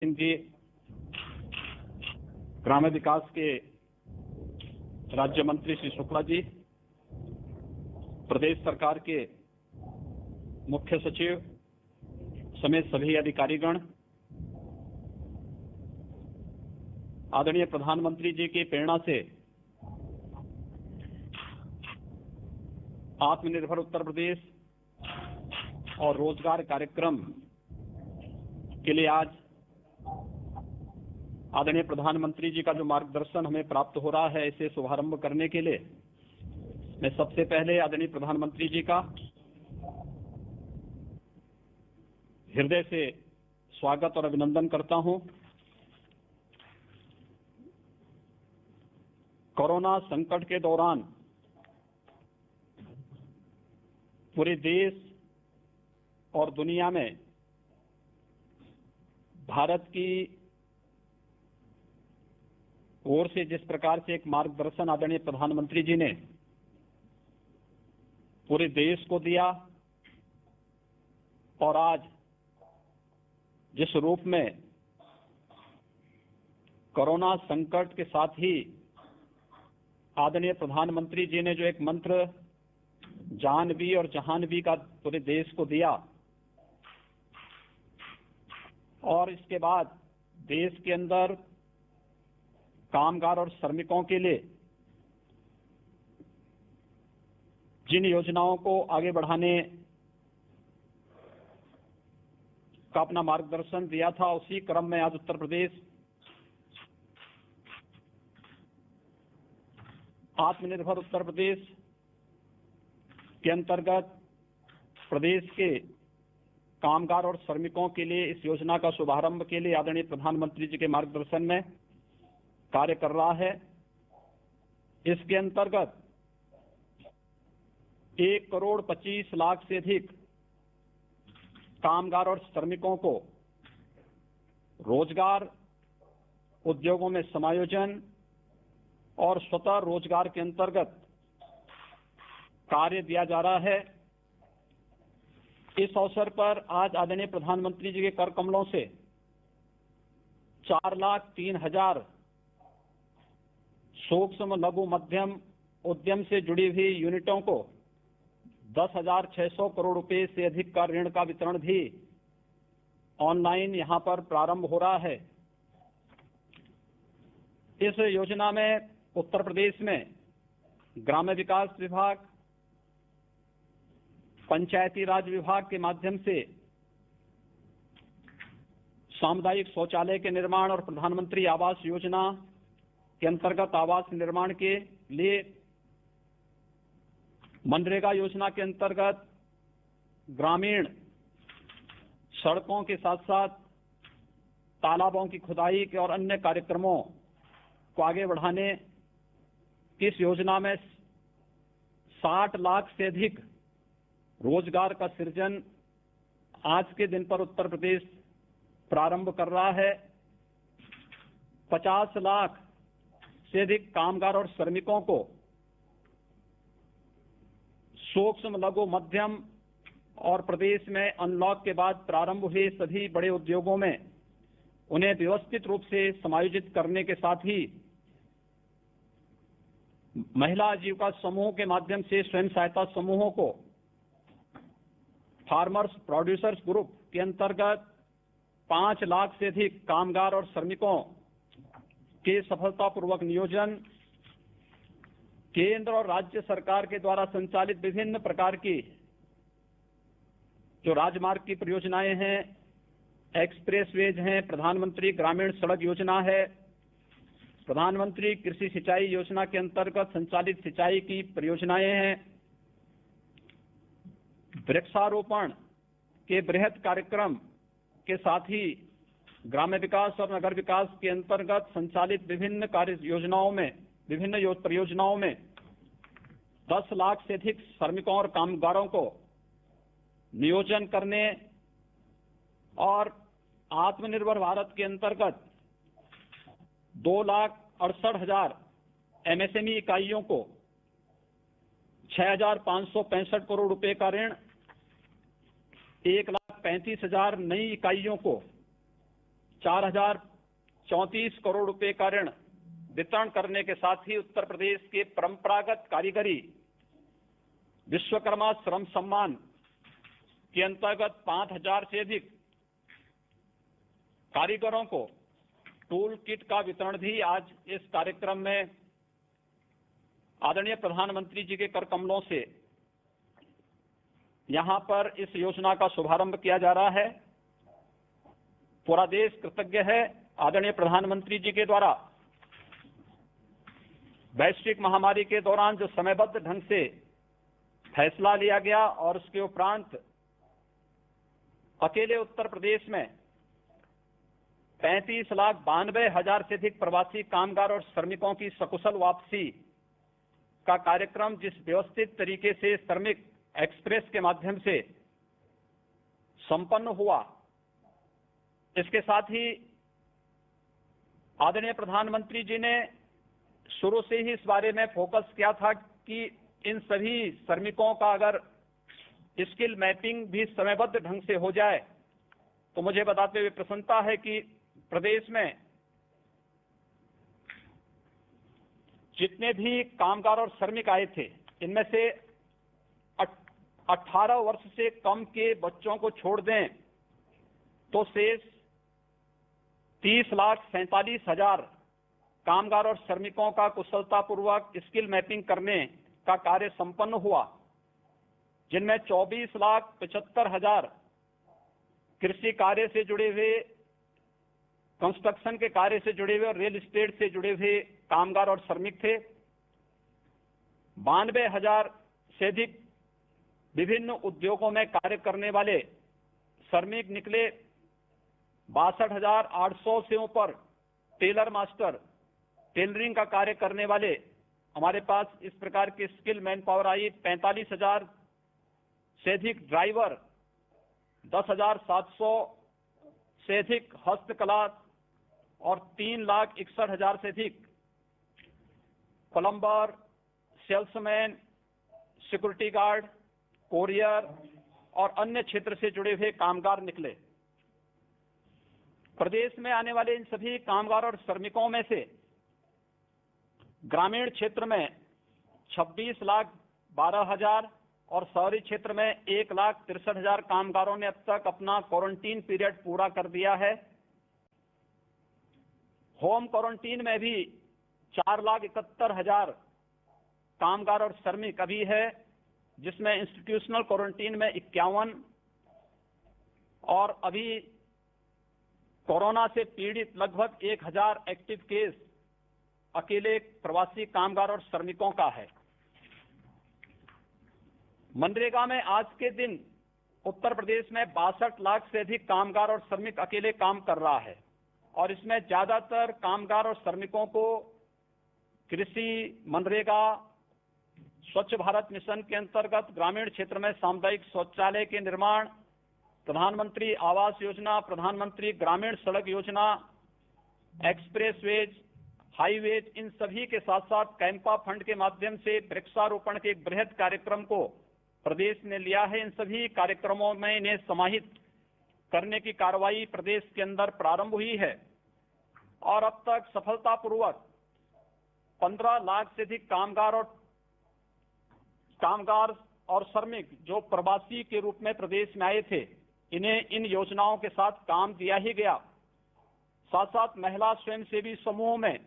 सिंह जी, ग्राम्य विकास के राज्य मंत्री श्री शुक्ला जी, प्रदेश सरकार के मुख्य सचिव समेत सभी अधिकारीगण, आदरणीय प्रधानमंत्री जी की प्रेरणा से आत्मनिर्भर उत्तर प्रदेश और रोजगार कार्यक्रम के लिए आज आदरणीय प्रधानमंत्री जी का जो मार्गदर्शन हमें प्राप्त हो रहा है, इसे शुभारंभ करने के लिए मैं सबसे पहले आदरणीय प्रधानमंत्री जी का हृदय से स्वागत और अभिनंदन करता हूं। कोरोना संकट के दौरान पूरे देश और दुनिया में भारत की ओर से जिस प्रकार से एक मार्गदर्शन आदरणीय प्रधानमंत्री जी ने पूरे देश को दिया और आज जिस रूप में कोरोना संकट के साथ ही आदरणीय प्रधानमंत्री जी ने जो एक मंत्र जान भी और जहान भी का पूरे देश को दिया और इसके बाद देश के अंदर कामगार और श्रमिकों के लिए जिन योजनाओं को आगे बढ़ाने का अपना मार्गदर्शन दिया था, उसी क्रम में आज उत्तर प्रदेश आत्मनिर्भर उत्तर प्रदेश के अंतर्गत प्रदेश के कामगार और श्रमिकों के लिए इस योजना का शुभारंभ के लिए आदरणीय प्रधानमंत्री जी के मार्गदर्शन में कार्य कर रहा है। इसके अंतर्गत 1,25,00,000 से अधिक कामगार और श्रमिकों को रोजगार उद्योगों में समायोजन और स्वतः रोजगार के अंतर्गत कार्य दिया जा रहा है। इस अवसर पर आज आदरणीय प्रधानमंत्री जी के कर कमलों से 4,03,000 सूक्ष्म लघु मध्यम उद्यम से जुड़ी हुई यूनिटों को 10,600 करोड़ रुपए से अधिक का ऋण का वितरण भी ऑनलाइन यहां पर प्रारंभ हो रहा है। इस योजना में उत्तर प्रदेश में ग्राम्य विकास विभाग, पंचायती राज विभाग के माध्यम से सामुदायिक शौचालय के निर्माण और प्रधानमंत्री आवास योजना के अंतर्गत आवास निर्माण के लिए, मनरेगा योजना के अंतर्गत ग्रामीण सड़कों के साथ साथ तालाबों की खुदाई के और अन्य कार्यक्रमों को आगे बढ़ाने की इस योजना में 60 लाख से अधिक रोजगार का सृजन आज के दिन पर उत्तर प्रदेश प्रारंभ कर रहा है। 50 लाख से अधिक कामगार और श्रमिकों को सूक्ष्म लघु मध्यम और प्रदेश में अनलॉक के बाद प्रारंभ हुए सभी बड़े उद्योगों में उन्हें व्यवस्थित रूप से समायोजित करने के साथ ही महिला आजीविका समूह के माध्यम से स्वयं सहायता समूहों को फार्मर्स प्रोड्यूसर्स ग्रुप के अंतर्गत 5 लाख से अधिक कामगार और श्रमिकों के सफलतापूर्वक नियोजन, केंद्र और राज्य सरकार के द्वारा संचालित विभिन्न प्रकार की जो राजमार्ग की परियोजनाएं हैं, एक्सप्रेसवेज हैं, प्रधानमंत्री ग्रामीण सड़क योजना है, प्रधानमंत्री कृषि सिंचाई योजना के अंतर्गत संचालित सिंचाई की परियोजनाएं हैं, वृक्षारोपण के बृहद कार्यक्रम के साथ ही ग्राम्य विकास और नगर विकास के अंतर्गत संचालित विभिन्न कार्य योजनाओं में, विभिन्न परियोजनाओं में 10 लाख से अधिक श्रमिकों और कामगारों को नियोजन करने और आत्मनिर्भर भारत के अंतर्गत 2,68,000 एमएसएमई इकाइयों को 6,565 करोड़ रुपए का ऋण, 1,35,000 नई इकाइयों को 4,034 करोड़ रुपए का ऋण वितरण करने के साथ ही उत्तर प्रदेश के परंपरागत कारीगरी विश्वकर्मा श्रम सम्मान के अंतर्गत 5,000 से अधिक कारीगरों को टूल किट का वितरण भी आज इस कार्यक्रम में आदरणीय प्रधानमंत्री जी के कर कमलों से यहां पर इस योजना का शुभारंभ किया जा रहा है। पूरा देश कृतज्ञ है आदरणीय प्रधानमंत्री जी के द्वारा वैश्विक महामारी के दौरान जो समयबद्ध ढंग से फैसला लिया गया और उसके उपरांत अकेले उत्तर प्रदेश में 35,92,000 से अधिक प्रवासी कामगार और श्रमिकों की सकुशल वापसी का कार्यक्रम जिस व्यवस्थित तरीके से श्रमिक एक्सप्रेस के माध्यम से संपन्न हुआ, इसके साथ ही आदरणीय प्रधानमंत्री जी ने शुरू से ही इस बारे में फोकस किया था कि इन सभी श्रमिकों का अगर स्किल मैपिंग भी समयबद्ध ढंग से हो जाए तो मुझे बताते हुए प्रसन्नता है कि प्रदेश में जितने भी कामगार और श्रमिक आए थे इनमें से 18 वर्ष से कम के बच्चों को छोड़ दें तो शेष 30,47,000 कामगार और श्रमिकों का कुशलतापूर्वक स्किल मैपिंग करने का कार्य संपन्न हुआ, जिनमें 24,75,000 कृषि कार्य से जुड़े हुए, कंस्ट्रक्शन के कार्य से जुड़े हुए और रियल एस्टेट से जुड़े हुए कामगार और श्रमिक थे। 92,000 से अधिक विभिन्न उद्योगों में कार्य करने वाले श्रमिक निकले। 62,800 से ऊपर टेलर मास्टर, टेलरिंग का कार्य करने वाले हमारे पास इस प्रकार के स्किल मैन पावर आई। 45,000 से अधिक ड्राइवर, 10,700 से अधिक हस्तकला और 3,61,000 से अधिक plumber, salesman, security guard, courier और अन्य क्षेत्र से जुड़े हुए कामगार निकले। प्रदेश में आने वाले इन सभी कामगार और श्रमिकों में से ग्रामीण क्षेत्र में 26,12,000 और शहरी क्षेत्र में 1,63,000 कामगारों ने अब तक अपना क्वारंटीन पीरियड पूरा कर दिया है। होम क्वारंटीन में भी 4,71,000 कामगार और श्रमिक अभी है, जिसमें इंस्टीट्यूशनल क्वारंटीन में 51 और अभी कोरोना से पीड़ित लगभग 1,000 एक्टिव केस अकेले प्रवासी कामगार और श्रमिकों का है। मनरेगा में आज के दिन उत्तर प्रदेश में 62 लाख से अधिक कामगार और श्रमिक अकेले काम कर रहा है और इसमें ज्यादातर कामगार और श्रमिकों को कृषि, मनरेगा, स्वच्छ भारत मिशन के अंतर्गत ग्रामीण क्षेत्र में सामुदायिक शौचालय के निर्माण, प्रधानमंत्री आवास योजना, प्रधानमंत्री ग्रामीण सड़क योजना, एक्सप्रेसवेज, हाईवेज, इन सभी के साथ साथ कैंपा फंड के माध्यम से वृक्षारोपण के एक बृहद कार्यक्रम को प्रदेश ने लिया है। इन सभी कार्यक्रमों में इन्हें समाहित करने की कार्रवाई प्रदेश के अंदर प्रारंभ हुई है और अब तक सफलतापूर्वक 15 लाख से अधिक कामगार और श्रमिक जो प्रवासी के रूप में प्रदेश में आए थे, इन्हें इन योजनाओं के साथ काम दिया ही गया। साथ साथ महिला स्वयंसेवी समूह में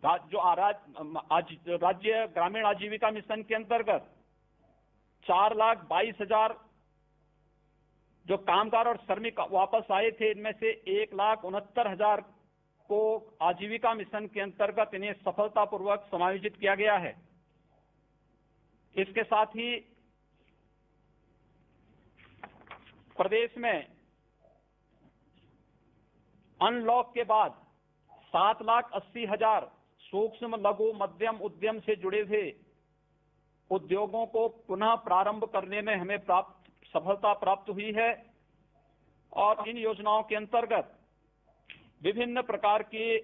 जो राज्य ग्रामीण आजीविका मिशन के अंतर्गत 4,22,000 जो कामगार और श्रमिक वापस आए थे, इनमें से 1,69,000 को आजीविका मिशन के अंतर्गत इन्हें सफलतापूर्वक समायोजित किया गया है। इसके साथ ही प्रदेश में अनलॉक के बाद 7,80,000 सूक्ष्म, लघु, मध्यम उद्यम से जुड़े हुए उद्योगों को पुनः प्रारंभ करने में हमें सफलता प्राप्त हुई है और इन योजनाओं के अंतर्गत विभिन्न प्रकार के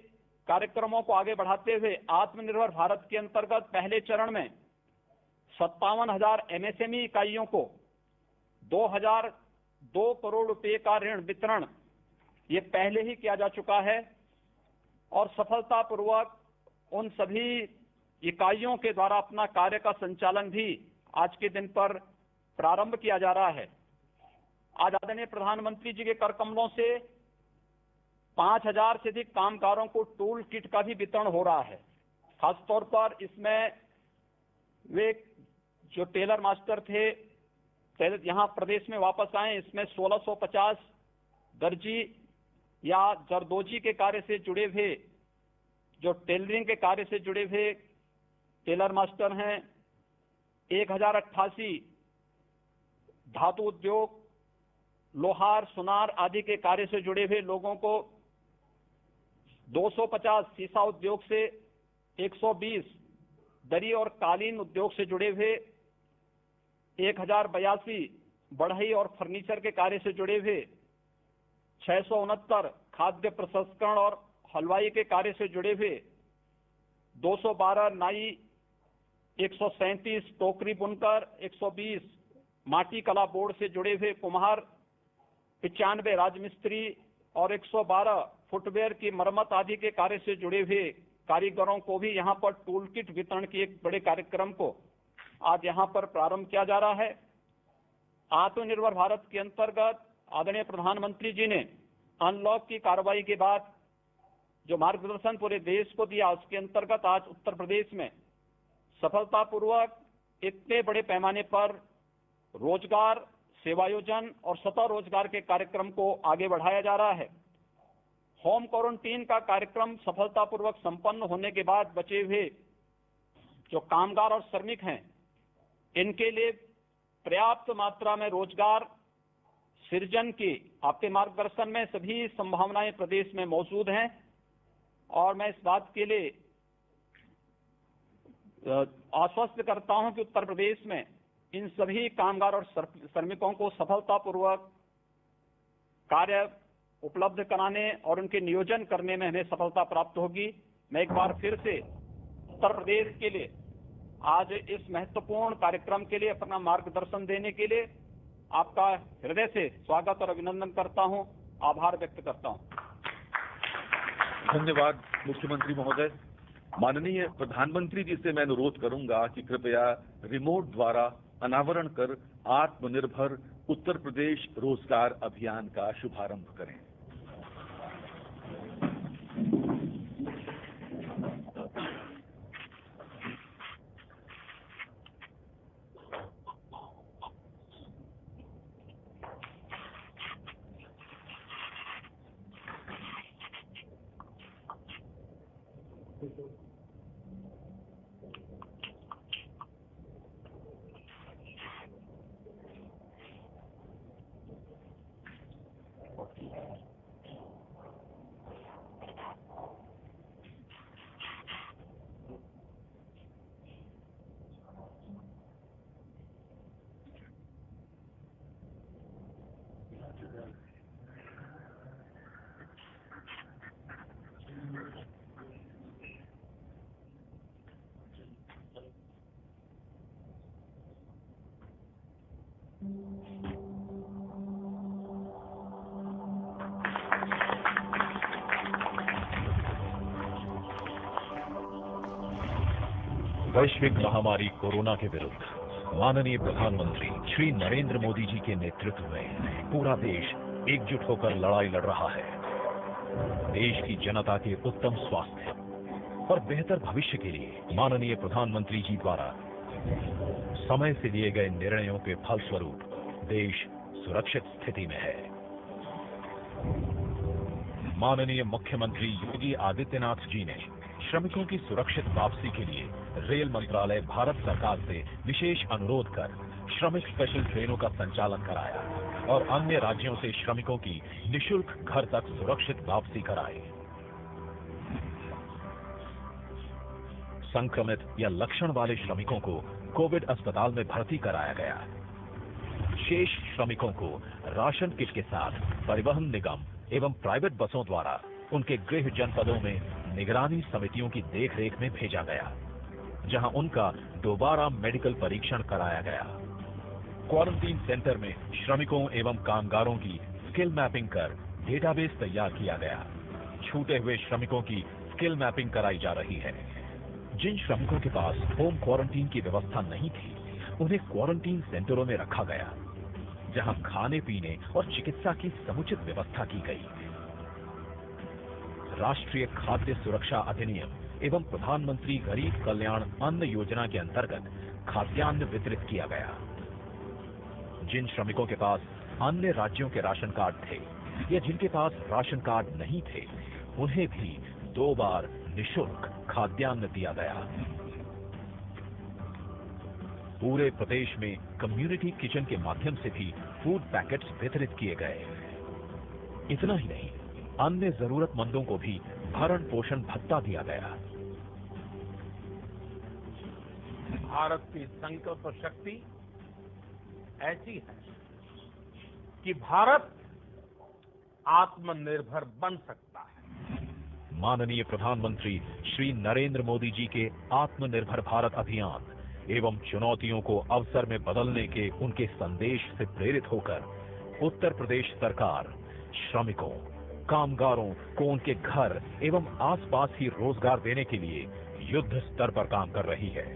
कार्यक्रमों को आगे बढ़ाते हुए आत्मनिर्भर भारत के अंतर्गत पहले चरण में 57,000 एमएसएमई इकाइयों को 2,002 करोड़ रुपए का ऋण वितरण ये पहले ही किया जा चुका है और सफलतापूर्वक उन सभी इकाइयों के द्वारा अपना कार्य का संचालन भी आज के दिन पर प्रारंभ किया जा रहा है। आज आदरणीय प्रधानमंत्री जी के कर कमलों से 5000 से अधिक कामगारों को टूल किट का भी वितरण हो रहा है। खासतौर पर इसमें वे जो टेलर मास्टर थे यहाँ प्रदेश में वापस आए, इसमें 1650 दर्जी या जरदोजी के कार्य से जुड़े हुए, जो टेलरिंग के कार्य से जुड़े हुए टेलर मास्टर हैं, 1088 धातु उद्योग, लोहार, सुनार आदि के कार्य से जुड़े हुए लोगों को, 250 सीसा उद्योग से, 120 दरी और कालीन उद्योग से जुड़े हुए, 1082 बढ़ई और फर्नीचर के कार्य से जुड़े हुए, 669 खाद्य प्रसंस्करण और हलवाई के कार्य से जुड़े हुए, 212 नाई, 137 टोकरी बुनकर, 120 माटी कला बोर्ड से जुड़े हुए कुम्हार, 95 राजमिस्त्री और 112 फुटवेयर की मरम्मत आदि के कार्य से जुड़े हुए कारीगरों को भी यहाँ पर टूल किट वितरण के एक बड़े कार्यक्रम को आज यहाँ पर प्रारंभ किया जा रहा है। आत्मनिर्भर भारत के अंतर्गत आदरणीय प्रधानमंत्री जी ने अनलॉक की कार्रवाई के बाद जो मार्गदर्शन पूरे देश को दिया, उसके अंतर्गत आज उत्तर प्रदेश में सफलतापूर्वक इतने बड़े पैमाने पर रोजगार, सेवायोजन और स्वतः रोजगार के कार्यक्रम को आगे बढ़ाया जा रहा है। होम क्वारंटीन का कार्यक्रम सफलतापूर्वक संपन्न होने के बाद बचे हुए जो कामगार और श्रमिक हैं, इनके लिए पर्याप्त मात्रा में रोजगार सृजन की आपके मार्गदर्शन में सभी संभावनाएं प्रदेश में मौजूद हैं और मैं इस बात के लिए आश्वस्त करता हूं कि उत्तर प्रदेश में इन सभी कामगार और श्रमिकों को सफलतापूर्वक कार्य उपलब्ध कराने और उनके नियोजन करने में हमें सफलता प्राप्त होगी। मैं एक बार फिर से उत्तर प्रदेश के लिए आज इस महत्वपूर्ण कार्यक्रम के लिए अपना मार्गदर्शन देने के लिए आपका हृदय से स्वागत और अभिनंदन करता हूं, आभार व्यक्त करता हूं। धन्यवाद मुख्यमंत्री महोदय। माननीय प्रधानमंत्री जी से मैं अनुरोध करूंगा कि कृपया रिमोट द्वारा अनावरण कर आत्मनिर्भर उत्तर प्रदेश रोजगार अभियान का शुभारंभ करें। वैश्विक महामारी कोरोना के विरुद्ध माननीय प्रधानमंत्री श्री नरेंद्र मोदी जी के नेतृत्व में पूरा देश एकजुट होकर लड़ाई लड़ रहा है। देश की जनता के उत्तम स्वास्थ्य और बेहतर भविष्य के लिए माननीय प्रधानमंत्री जी द्वारा समय से लिए गए निर्णयों के फलस्वरूप देश सुरक्षित स्थिति में है। माननीय मुख्यमंत्री योगी आदित्यनाथ जी ने श्रमिकों की सुरक्षित वापसी के लिए रेल मंत्रालय भारत सरकार से विशेष अनुरोध कर श्रमिक स्पेशल ट्रेनों का संचालन कराया और अन्य राज्यों से श्रमिकों की निशुल्क घर तक सुरक्षित वापसी कराई। संक्रमित या लक्षण वाले श्रमिकों को कोविड अस्पताल में भर्ती कराया गया। शेष श्रमिकों को राशन किट के साथ परिवहन निगम एवं प्राइवेट बसों द्वारा उनके गृह जनपदों में निगरानी समितियों की देखरेख में भेजा गया, जहां उनका दोबारा मेडिकल परीक्षण कराया गया। क्वारंटीन सेंटर में श्रमिकों एवं कामगारों की स्किल मैपिंग कर डेटाबेस तैयार किया गया। छूटे हुए श्रमिकों की स्किल मैपिंग कराई जा रही है। जिन श्रमिकों के पास होम क्वारंटीन की व्यवस्था नहीं थी, उन्हें क्वारंटीन सेंटरों में रखा गया, जहां खाने पीने और चिकित्सा की समुचित व्यवस्था की गई। राष्ट्रीय खाद्य सुरक्षा अधिनियम एवं प्रधानमंत्री गरीब कल्याण अन्न योजना के अंतर्गत खाद्यान्न वितरित किया गया। जिन श्रमिकों के पास अन्य राज्यों के राशन कार्ड थे या जिनके पास राशन कार्ड नहीं थे, उन्हें भी 2 बार निःशुल्क खाद्यान्न दिया गया। पूरे प्रदेश में कम्युनिटी किचन के माध्यम से भी फूड पैकेट्स वितरित किए गए। इतना ही नहीं, अन्य जरूरतमंदों को भी भरण पोषण भत्ता दिया गया। भारत की संकल्प शक्ति ऐसी है कि भारत आत्मनिर्भर बन सकता है। माननीय प्रधानमंत्री श्री नरेंद्र मोदी जी के आत्मनिर्भर भारत अभियान एवं चुनौतियों को अवसर में बदलने के उनके संदेश से प्रेरित होकर उत्तर प्रदेश सरकार श्रमिकों, कामगारों को उनके घर एवं आसपास ही रोजगार देने के लिए युद्ध स्तर पर काम कर रही है।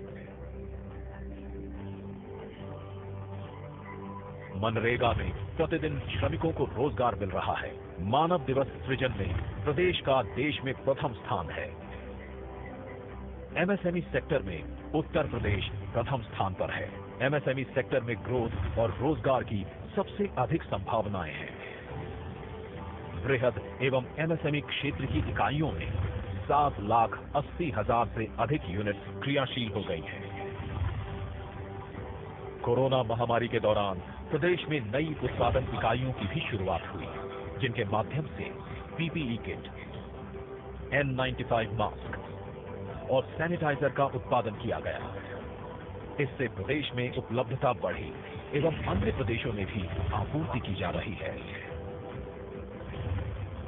मनरेगा में प्रतिदिन श्रमिकों को रोजगार मिल रहा है। मानव दिवस सृजन में प्रदेश का देश में प्रथम स्थान है। एमएसएमई सेक्टर में उत्तर प्रदेश प्रथम स्थान पर है। एमएसएमई सेक्टर में ग्रोथ और रोजगार की सबसे अधिक संभावनाएं हैं। बृहद एवं एमएसएमई क्षेत्र की इकाइयों में 7,80,000 से अधिक यूनिट क्रियाशील हो गई हैं। कोरोना महामारी के दौरान प्रदेश में नई उत्पादन इकाइयों की भी शुरुआत हुई, जिनके माध्यम से पीपीई किट, N95 मास्क और सैनिटाइजर का उत्पादन किया गया। इससे प्रदेश में उपलब्धता बढ़ी एवं अन्य प्रदेशों में भी आपूर्ति की जा रही है।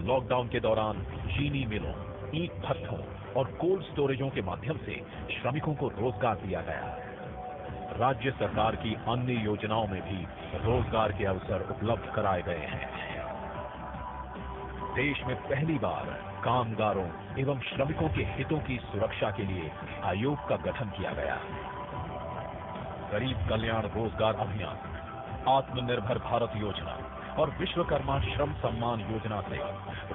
लॉकडाउन के दौरान चीनी मिलों, ईंट भट्ठों और कोल्ड स्टोरेजों के माध्यम से श्रमिकों को रोजगार दिया गया। राज्य सरकार की अन्य योजनाओं में भी रोजगार के अवसर उपलब्ध कराए गए हैं। देश में पहली बार कामगारों एवं श्रमिकों के हितों की सुरक्षा के लिए आयोग का गठन किया गया। गरीब कल्याण रोजगार अभियान, आत्मनिर्भर भारत योजना और विश्वकर्मा श्रम सम्मान योजना से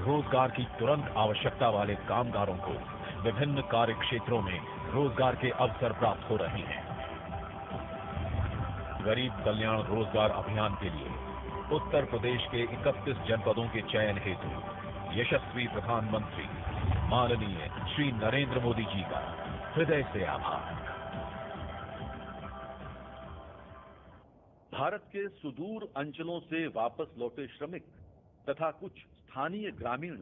रोजगार की तुरंत आवश्यकता वाले कामगारों को विभिन्न कार्य क्षेत्रों में रोजगार के अवसर प्राप्त हो रहे हैं। गरीब कल्याण रोजगार अभियान के लिए उत्तर प्रदेश के 31 जनपदों के चयन हेतु यशस्वी प्रधानमंत्री माननीय श्री नरेंद्र मोदी जी का हृदय से आभार। भारत के सुदूर अंचलों से वापस लौटे श्रमिक तथा कुछ स्थानीय ग्रामीण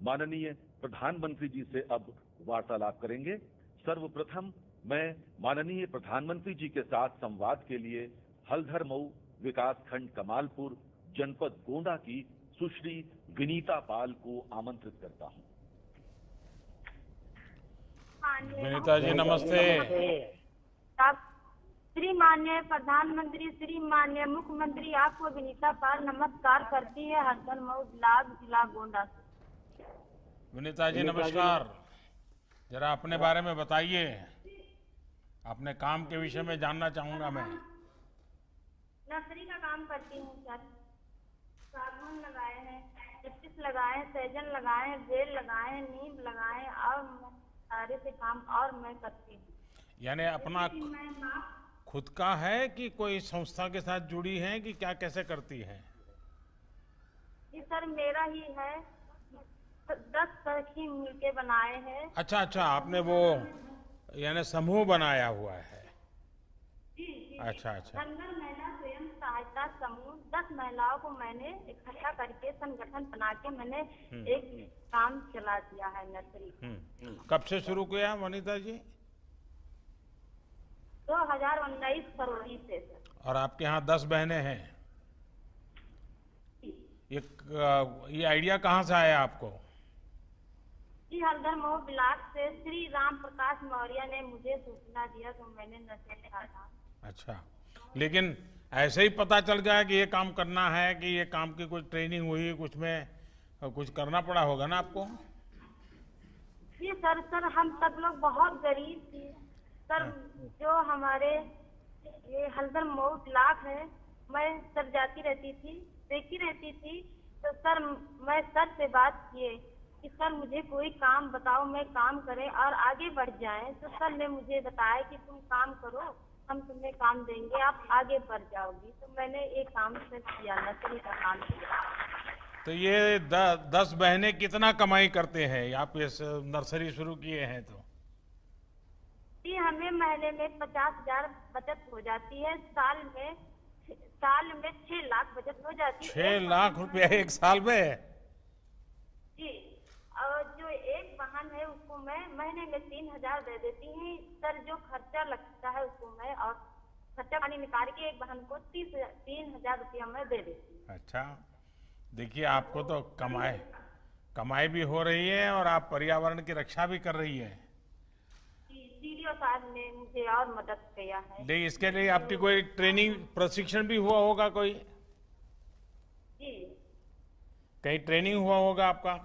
माननीय प्रधानमंत्री जी से अब वार्तालाप करेंगे। सर्वप्रथम मैं माननीय प्रधानमंत्री जी के साथ संवाद के लिए हल्धर मऊ विकासखंड कमालपुर जनपद गोंडा की सुश्री विनीता पाल को आमंत्रित करता हूं। विनीता जी नमस्ते। श्री माननीय प्रधानमंत्री, श्री माननीय मुख्यमंत्री, आपको विनीता पाल नमस्कार करती है हल्धर मऊ ब्लॉक जिला गोंडा से। विनीता जी नमस्कार। जरा अपने बारे में बताइए, अपने काम के विषय में जानना चाहूंगा मैं। नर्सरी का काम करती हूँ सर। सागवान लगाए हैं, चिप्स लगाए हैं, सहजन लगाए हैं, बेल लगाए हैं, नीम लगाए हैं और सारे से काम और मैं करती हूँ। यानी अपना खुद का है कि कोई संस्था के साथ जुड़ी है कि क्या, कैसे करती है? जी सर मेरा ही है, 10 सखी मिलके बनाए हैं। अच्छा अच्छा, आपने वो यानी समूह बनाया हुआ है? जी जी। अच्छा अच्छा। धनगर महिला स्वयं सहायता समूह 10 महिलाओं को मैंने इकट्ठा करके संगठन बना के मैंने एक काम चला दिया है नर्सरी। कब से शुरू किया वनिता जी? 2019 फरवरी से सर। और आपके यहाँ 10 बहनें हैं? ये आइडिया कहाँ से आया आपको? जी हल्धर मऊ ब्लॉक से श्री राम प्रकाश मौर्य ने मुझे सूचना दिया तो मैंने नर्सरी था। अच्छा, लेकिन ऐसे ही पता चल गया कि ये काम करना है कि ये काम की कोई ट्रेनिंग हुई, कुछ में और कुछ करना पड़ा होगा ना आपको? जी सर हम सब लोग बहुत गरीब थे सर। जो हमारे ये हल्दर मऊ ब्लॉक है, मैं सर जाती रहती थी, देखती रहती थी। तो सर मैं सर से बात किए कि सर मुझे कोई काम बताओ, मैं काम करें और आगे बढ़ जाएं। तो सर ने मुझे बताया कि तुम काम करो, हम तुम्हें काम देंगे, आप आगे बढ़ जाओगी। तो मैंने एक काम सर किया, नर्सरी का काम किया। तो ये 10 बहनें कितना कमाई करते हैं? आप ये नर्सरी शुरू किए हैं तो? जी हमें महीने में 50,000 बचत हो जाती है, साल में 6 लाख बचत हो जाती है। 6 लाख रुपया एक साल में? जी, और जो एक वाहन है उसको मैं महीने में 3,000 दे देती हूँ सर। जो खर्चा लगता है उसको मैं और खर्चा पानी निकाल के एक वाहन को 3,000 रुपया मैं दे देती हूँ। अच्छा, देखिए आपको तो कमाई भी हो रही है और आप पर्यावरण की रक्षा भी कर रही है। जी सीडीओ साहब ने मुझे और मदद किया है। लेकिन इसके लिए आपकी कोई ट्रेनिंग प्रशिक्षण भी हुआ होगा कोई? जी कहीं ट्रेनिंग हुआ होगा आपका?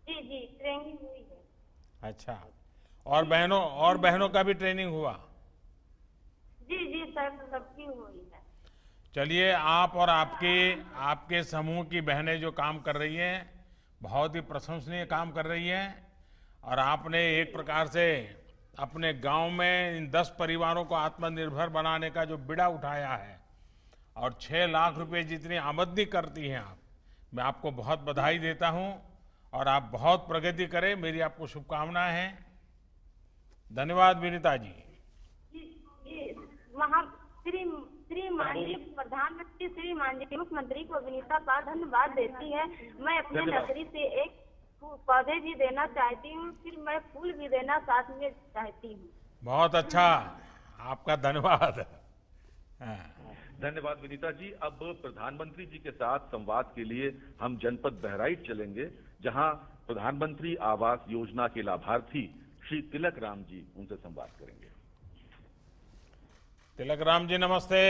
जी ट्रेनिंग हुई है। अच्छा, और बहनों का भी ट्रेनिंग हुआ? जी सर सबकी हुई है। चलिए, आप और आपके समूह की बहनें जो काम कर रही हैं, बहुत ही प्रशंसनीय काम कर रही हैं। और आपने एक प्रकार से अपने गांव में इन 10 परिवारों को आत्मनिर्भर बनाने का जो बीड़ा उठाया है और 6 लाख रुपए जितनी आमदनी करती हैं आप, मैं आपको बहुत बधाई देता हूं और आप बहुत प्रगति करें, मेरी आपको शुभकामनाएं हैं। धन्यवाद विनीता जी। श्री माननीय प्रधानमंत्री श्री माननीय मुख्यमंत्री को विनीता पाल धन्यवाद देती है। मैं अपने नर्सरी से एक पौधे भी देना चाहती हूँ, फिर मैं फूल भी देना साथ में चाहती हूँ। बहुत अच्छा, आपका धन्यवाद। धन्यवाद विनीता जी। अब प्रधानमंत्री जी के साथ संवाद के लिए हम जनपद बहराइच चलेंगे, जहां प्रधानमंत्री आवास योजना के लाभार्थी श्री तिलक राम जी उनसे संवाद करेंगे। तिलक राम जी नमस्ते।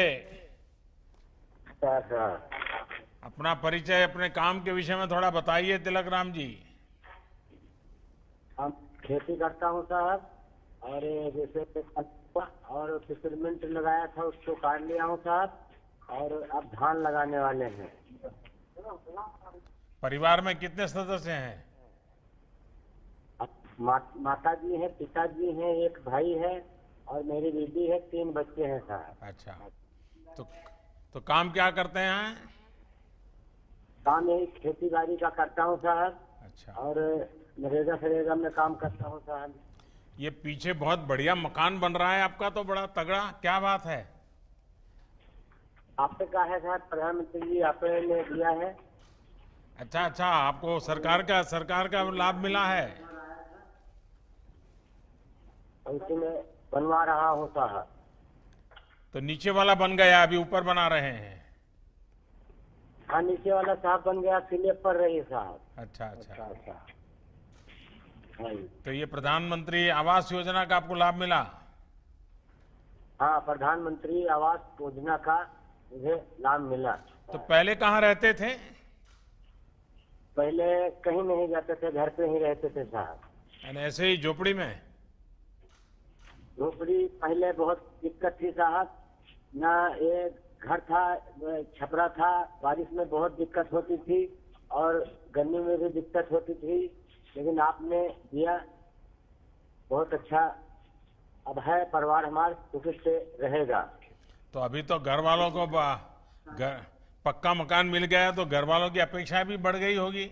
अपना परिचय, अपने काम के विषय में थोड़ा बताइए तिलक राम जी। हम खेती करता हूँ साहब, और जैसे और फिशरमेंट लगाया था उसको काट लिया हूँ साहब, और अब धान लगाने वाले हैं। परिवार में कितने सदस्य हैं? माता जी हैं, पिताजी हैं, एक भाई है और मेरी बीवी है, 3 बच्चे हैं साहब। अच्छा, तो काम क्या करते हैं? काम यही खेती बाड़ी का करता हूँ साहब। अच्छा, और नरेगा में काम करता हूँ साहब। ये पीछे बहुत बढ़िया मकान बन रहा है आपका, तो बड़ा तगड़ा, क्या बात है? आपने कहा है साहब, प्रधानमंत्री जी आपने दिया है। अच्छा, आपको सरकार का लाभ मिला है? उसी में बनवा रहा हूँ साहब। तो नीचे वाला बन गया, अभी ऊपर बना रहे हैं? हाँ, नीचे वाला साहब बन गया, स्लैब पर रही साहब। अच्छा। हाँ, तो ये प्रधानमंत्री आवास योजना का आपको लाभ मिला? हाँ, प्रधानमंत्री आवास योजना का मुझे लाभ मिला। तो पहले कहाँ रहते थे? पहले कहीं नहीं जाते थे, घर पे ही रहते थे साहब। यानी ऐसे ही झोपड़ी में? झोपड़ी पहले बहुत दिक्कत थी साहब, ना एक घर था, छपरा था, बारिश में बहुत दिक्कत होती थी और गर्मी में भी दिक्कत होती थी, लेकिन आपने दिया, बहुत अच्छा। अब है, परिवार हमारा सुखी से रहेगा। तो अभी तो घर वालों को पक्का मकान मिल गया, तो घर वालों की अपेक्षा भी बढ़ गई होगी?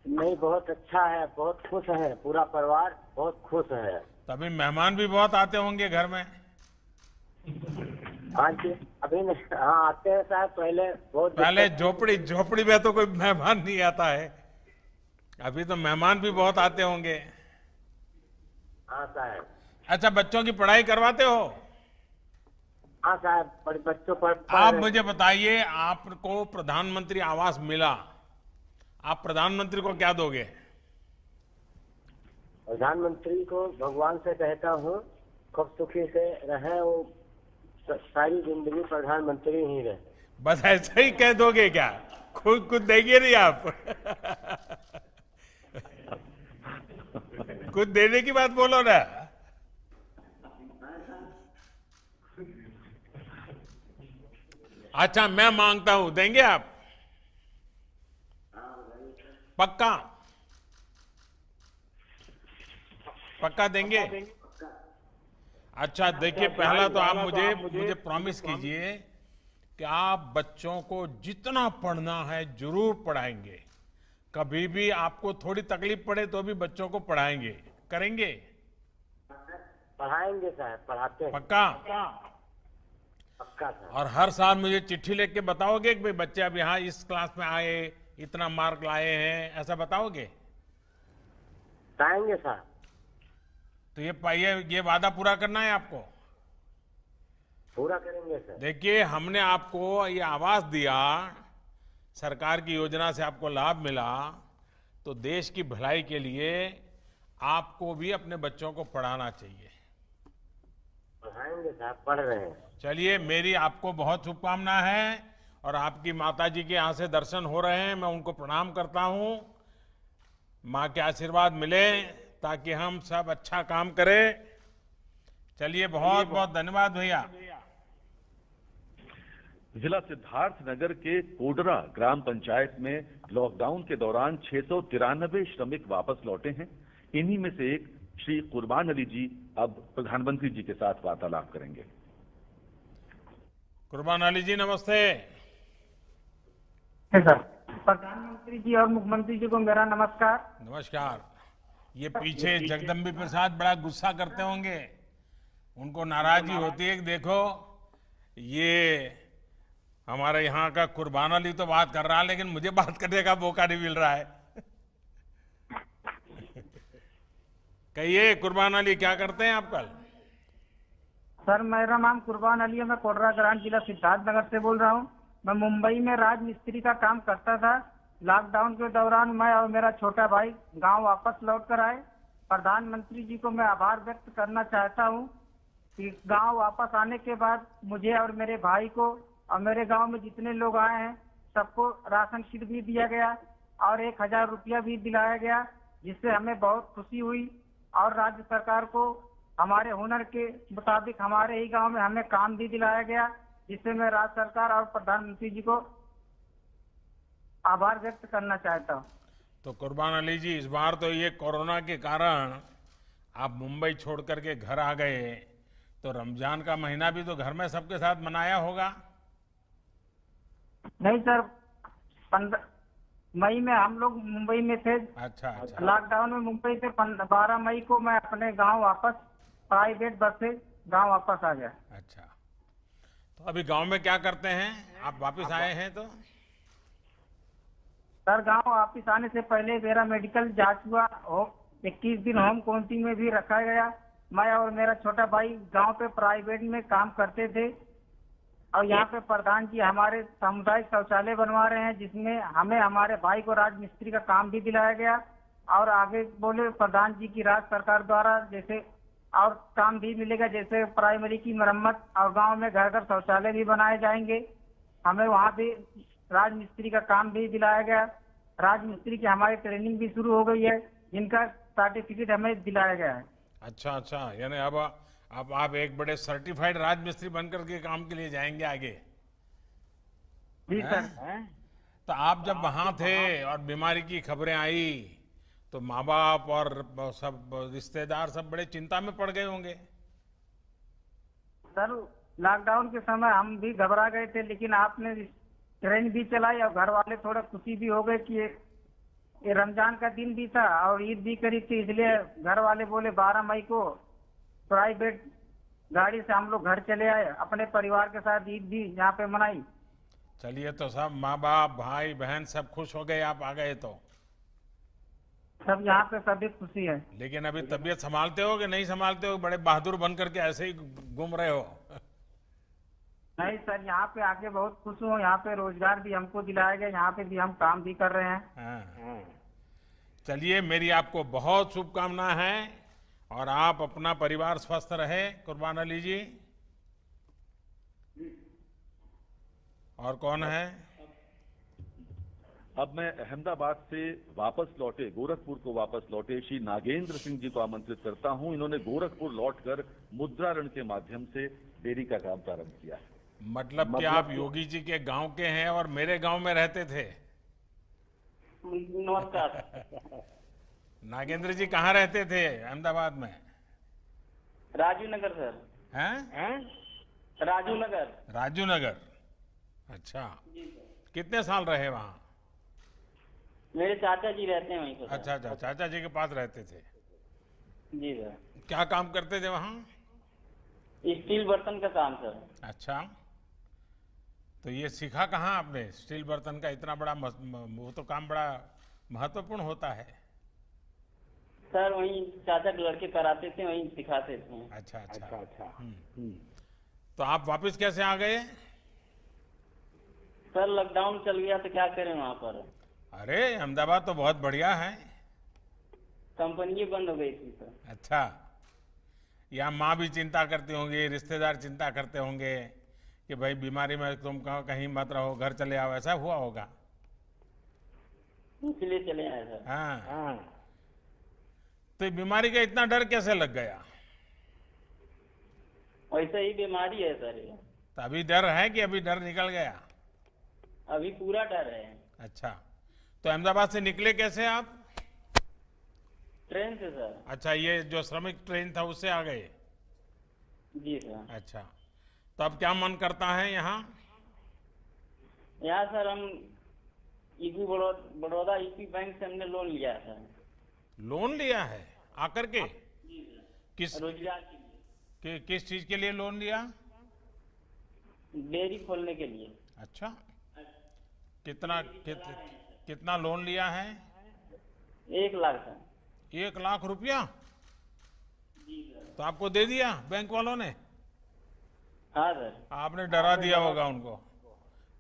नहीं, बहुत अच्छा है, बहुत खुश है, पूरा परिवार बहुत खुश है। तभी मेहमान भी बहुत आते होंगे घर में? हाँ जी, अभी हाँ आते हैं साहब, पहले झोपड़ी में तो कोई मेहमान नहीं आता है, अभी तो मेहमान भी बहुत आते होंगे। हाँ साहब। अच्छा, बच्चों की पढ़ाई करवाते हो? हाँ साहब, बच्चों पर आप मुझे बताइए, आपको प्रधानमंत्री आवास मिला, आप प्रधानमंत्री को क्या दोगे? प्रधानमंत्री को भगवान से कहता हूँ खूब सुखी से रहे, वो सारी जिंदगी प्रधानमंत्री ही रहे। बस ऐसे ही कह दोगे क्या? खुद कुछ देंगे नहीं आप? कुछ देने की बात बोलो ना। अच्छा, मैं मांगता हूं, देंगे आप? पक्का? पक्का देंगे? अच्छा देखिए, पहला तो आप मुझे प्रॉमिस कीजिए कि आप बच्चों को जितना पढ़ना है जरूर पढ़ाएंगे। कभी भी आपको थोड़ी तकलीफ पड़े तो भी बच्चों को पढ़ाएंगे, करेंगे? पढ़ाएंगे साहब, पढ़ाते हैं। पक्का? पक्का साहब। और हर साल मुझे चिट्ठी लिख के बताओगे कि भाई बच्चे अब यहाँ इस क्लास में आए, इतना मार्क लाए हैं, ऐसा बताओगे? बताएंगे साहब। तो ये वादा पूरा करना है आपको। पूरा करेंगे सर। देखिए, हमने आपको ये आवास दिया, सरकार की योजना से आपको लाभ मिला, तो देश की भलाई के लिए आपको भी अपने बच्चों को पढ़ाना चाहिए। पढ़ाएंगे साहब, पढ़ रहे हैं। चलिए, मेरी आपको बहुत शुभकामना है और आपकी माता जी के यहाँ से दर्शन हो रहे हैं, मैं उनको प्रणाम करता हूँ। माँ के आशीर्वाद मिले ताकि हम सब अच्छा काम करें। चलिए, बहुत बहुत धन्यवाद भैया। जिला सिद्धार्थनगर के कोडरा ग्राम पंचायत में लॉकडाउन के दौरान 693 श्रमिक वापस लौटे हैं। इन्हीं में से एक श्री कुर्बान अली जी अब प्रधानमंत्री जी के साथ वार्तालाप करेंगे। कुर्बान अली जी, नमस्ते। सर, प्रधानमंत्री जी और मुख्यमंत्री जी को मेरा नमस्कार। नमस्कार। ये पीछे जगदम्बी प्रसाद बड़ा गुस्सा करते होंगे, उनको नाराजगी होती है कि देखो ये हमारे यहाँ का कुर्बान अली तो बात कर रहा है लेकिन मुझे बात करने का मौका नहीं मिल रहा है। कहिए कुर्बान अली, क्या करते हैं आप कल? सर, मेरा नाम कुर्बान अली है, मैं कोडरा ग्राम जिला सिद्धार्थनगर से बोल रहा हूँ। मैं मुंबई में राजमिस्त्री का काम करता था। लॉकडाउन के दौरान मैं और मेरा छोटा भाई गांव वापस लौट कर आए। प्रधानमंत्री जी को मैं आभार व्यक्त करना चाहता हूँ कि गांव वापस आने के बाद मुझे और मेरे भाई को और मेरे गांव में जितने लोग आए हैं सबको राशन किट भी दिया गया और 1000 रुपया भी दिलाया गया, जिससे हमें बहुत खुशी हुई। और राज्य सरकार को हमारे हुनर के मुताबिक हमारे ही गांव में हमें काम भी दिलाया गया, जिससे मैं राज्य सरकार और प्रधानमंत्री जी को आभार व्यक्त करना चाहता हूँ। तो कुर्बान अली जी, इस बार तो ये कोरोना के कारण आप मुंबई छोड़ करके घर आ गए, तो रमजान का महीना भी तो घर में सबके साथ मनाया होगा? नहीं सर, 15 मई में हम लोग मुंबई में थे। अच्छा अच्छा। लॉकडाउन में मुंबई से 12 मई को मैं अपने गांव वापस प्राइवेट बस से गांव वापस आ गया। अच्छा, तो अभी गांव में क्या करते हैं? आप वापस आए हैं तो? सर, गांव वापस आने से पहले मेरा मेडिकल जांच हुआ, 21 दिन होम क्वारंटीन में भी रखा गया। मैं और मेरा छोटा भाई गांव पे प्राइवेट में काम करते थे और यहाँ पे प्रधान जी हमारे सामुदायिक शौचालय बनवा रहे हैं, जिसमें हमें हमारे भाई को राजमिस्त्री का काम भी दिलाया गया। और आगे बोले प्रधान जी की राज्य सरकार द्वारा जैसे और काम भी मिलेगा, जैसे प्राइमरी की मरम्मत और गांव में घर घर शौचालय भी बनाए जाएंगे। हमें वहाँ भी राजमिस्त्री का काम भी दिलाया गया। राजमिस्त्री की हमारी ट्रेनिंग भी शुरू हो गई है, जिनका सर्टिफिकेट हमें दिलाया गया है। अच्छा अच्छा, यानी अब आप एक बड़े सर्टिफाइड राजमिस्त्री बनकर के काम के लिए जाएंगे आगे? जी सर। तो आप जब वहां थे और बीमारी की खबरें आई तो माँ बाप और सब रिश्तेदार सब बड़े चिंता में पड़ गए होंगे? सर, लॉकडाउन के समय हम भी घबरा गए थे, लेकिन आपने ट्रेन भी चलाई और घर वाले थोड़ा खुशी भी हो गए कि ये रमजान का दिन भी था और ईद भी करीब थी, इसलिए घर वाले बोले 12 मई को प्राइवेट गाड़ी से हम लोग घर चले आए, अपने परिवार के साथ ईद भी यहाँ पे मनाई। चलिए, तो सब माँ बाप भाई बहन सब खुश हो गए आप आ गए तो? सब यहाँ पे सभी खुशी है। लेकिन अभी तबीयत संभालते हो कि नहीं संभालते हो? बड़े बहादुर बन करके ऐसे ही घूम रहे हो? नहीं सर, यहाँ पे आके बहुत खुश हूँ। यहाँ पे रोजगार भी हमको दिलाया गया, यहाँ पे भी हम काम भी कर रहे हैं। हाँ। चलिए, मेरी आपको बहुत शुभकामना है और आप अपना परिवार स्वस्थ रहे कुर्बान अली जी। और कौन है? अब मैं अहमदाबाद से वापस लौटे, गोरखपुर को वापस लौटे श्री नागेंद्र सिंह जी को आमंत्रित करता हूं। इन्होंने गोरखपुर लौटकर मुद्रा ऋण के माध्यम से डेयरी का काम प्रारंभ किया है। मतलब कि आप योगी जी के गांव के हैं और मेरे गांव में रहते थे? नमस्कार। नागेंद्र जी कहाँ रहते थे अहमदाबाद में? राजू नगर सर। हैं? राजू नगर। राजू नगर। अच्छा, जी सर। कितने साल रहे वहाँ? मेरे चाचा जी रहते हैं वहीं पर। अच्छा अच्छा, चाचा जी के पास रहते थे। जी सर। क्या काम करते थे वहाँ? स्टील बर्तन का काम सर। अच्छा, तो ये सीखा कहाँ आपने स्टील बर्तन का इतना बड़ा वो तो काम बड़ा महत्वपूर्ण होता है। सर वहीं चाचा के लड़के कराते थे, वहीं सिखाते थे। अच्छा अच्छा अच्छा। तो आप वापस कैसे आ गए? सर लॉकडाउन चल गया तो क्या करें वहाँ पर। अरे अहमदाबाद तो बहुत बढ़िया है। कंपनी बंद हो गई थी सर। अच्छा, यहाँ माँ भी चिंता करती होंगी, रिश्तेदार चिंता करते होंगे कि भाई बीमारी में तुम कहीं मत रहो, घर चले आओ, ऐसा हुआ होगा। इसलिए चले आए सर। हाँ। तो ये बीमारी का इतना डर कैसे लग गया? वैसे ही बीमारी है सर ये। तो अभी डर है कि अभी डर निकल गया? अभी पूरा डर है। अच्छा, तो अहमदाबाद से निकले कैसे आप? ट्रेन से सर। अच्छा, ये जो श्रमिक ट्रेन था उससे आ गए? जी सर। अच्छा, तो अब क्या मन करता है यहाँ? यहाँ सर हम बड़ौदा यूपी बैंक से हमने लोन लिया था। लोन लिया है आकर के? जी सर। किस रोजगार के लिए। किस चीज के लिए लोन लिया? डेयरी खोलने के लिए। अच्छा, कितना लोन लिया है? 1 लाख सर। 1 लाख रुपया? जी सर। तो आपको दे दिया बैंक वालों ने? हाँ सर। आपने डरा दिया होगा उनको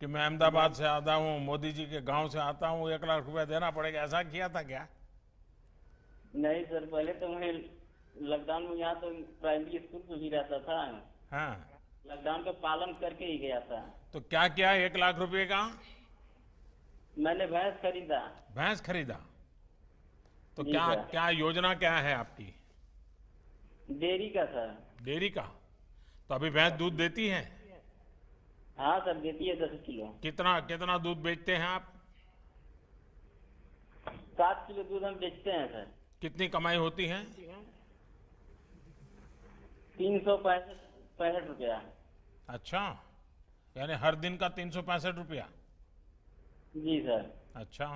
कि मैं अहमदाबाद से आता हूँ, मोदी जी के गांव से आता हूँ, 1 लाख रुपया देना पड़ेगा, ऐसा किया था क्या? नहीं सर, पहले तो मैं लॉकडाउन में यहाँ तो प्राइमरी स्कूल में ही रहता था। हाँ, लॉकडाउन का पालन करके ही गया था। तो क्या किया 1 लाख रुपए का? मैंने भैंस खरीदा। भैंस खरीदा? तो जी क्या सर। क्या योजना क्या है आपकी? डेयरी का सर। डेयरी का? तो अभी भैंस दूध देती है? हाँ सर, देती है 10 किलो। कितना दूध बेचते हैं आप? 7 किलो दूध हम बेचते हैं सर। कितनी कमाई होती है? 365 रुपया। अच्छा, यानी हर दिन का 365 रुपया? जी सर। अच्छा,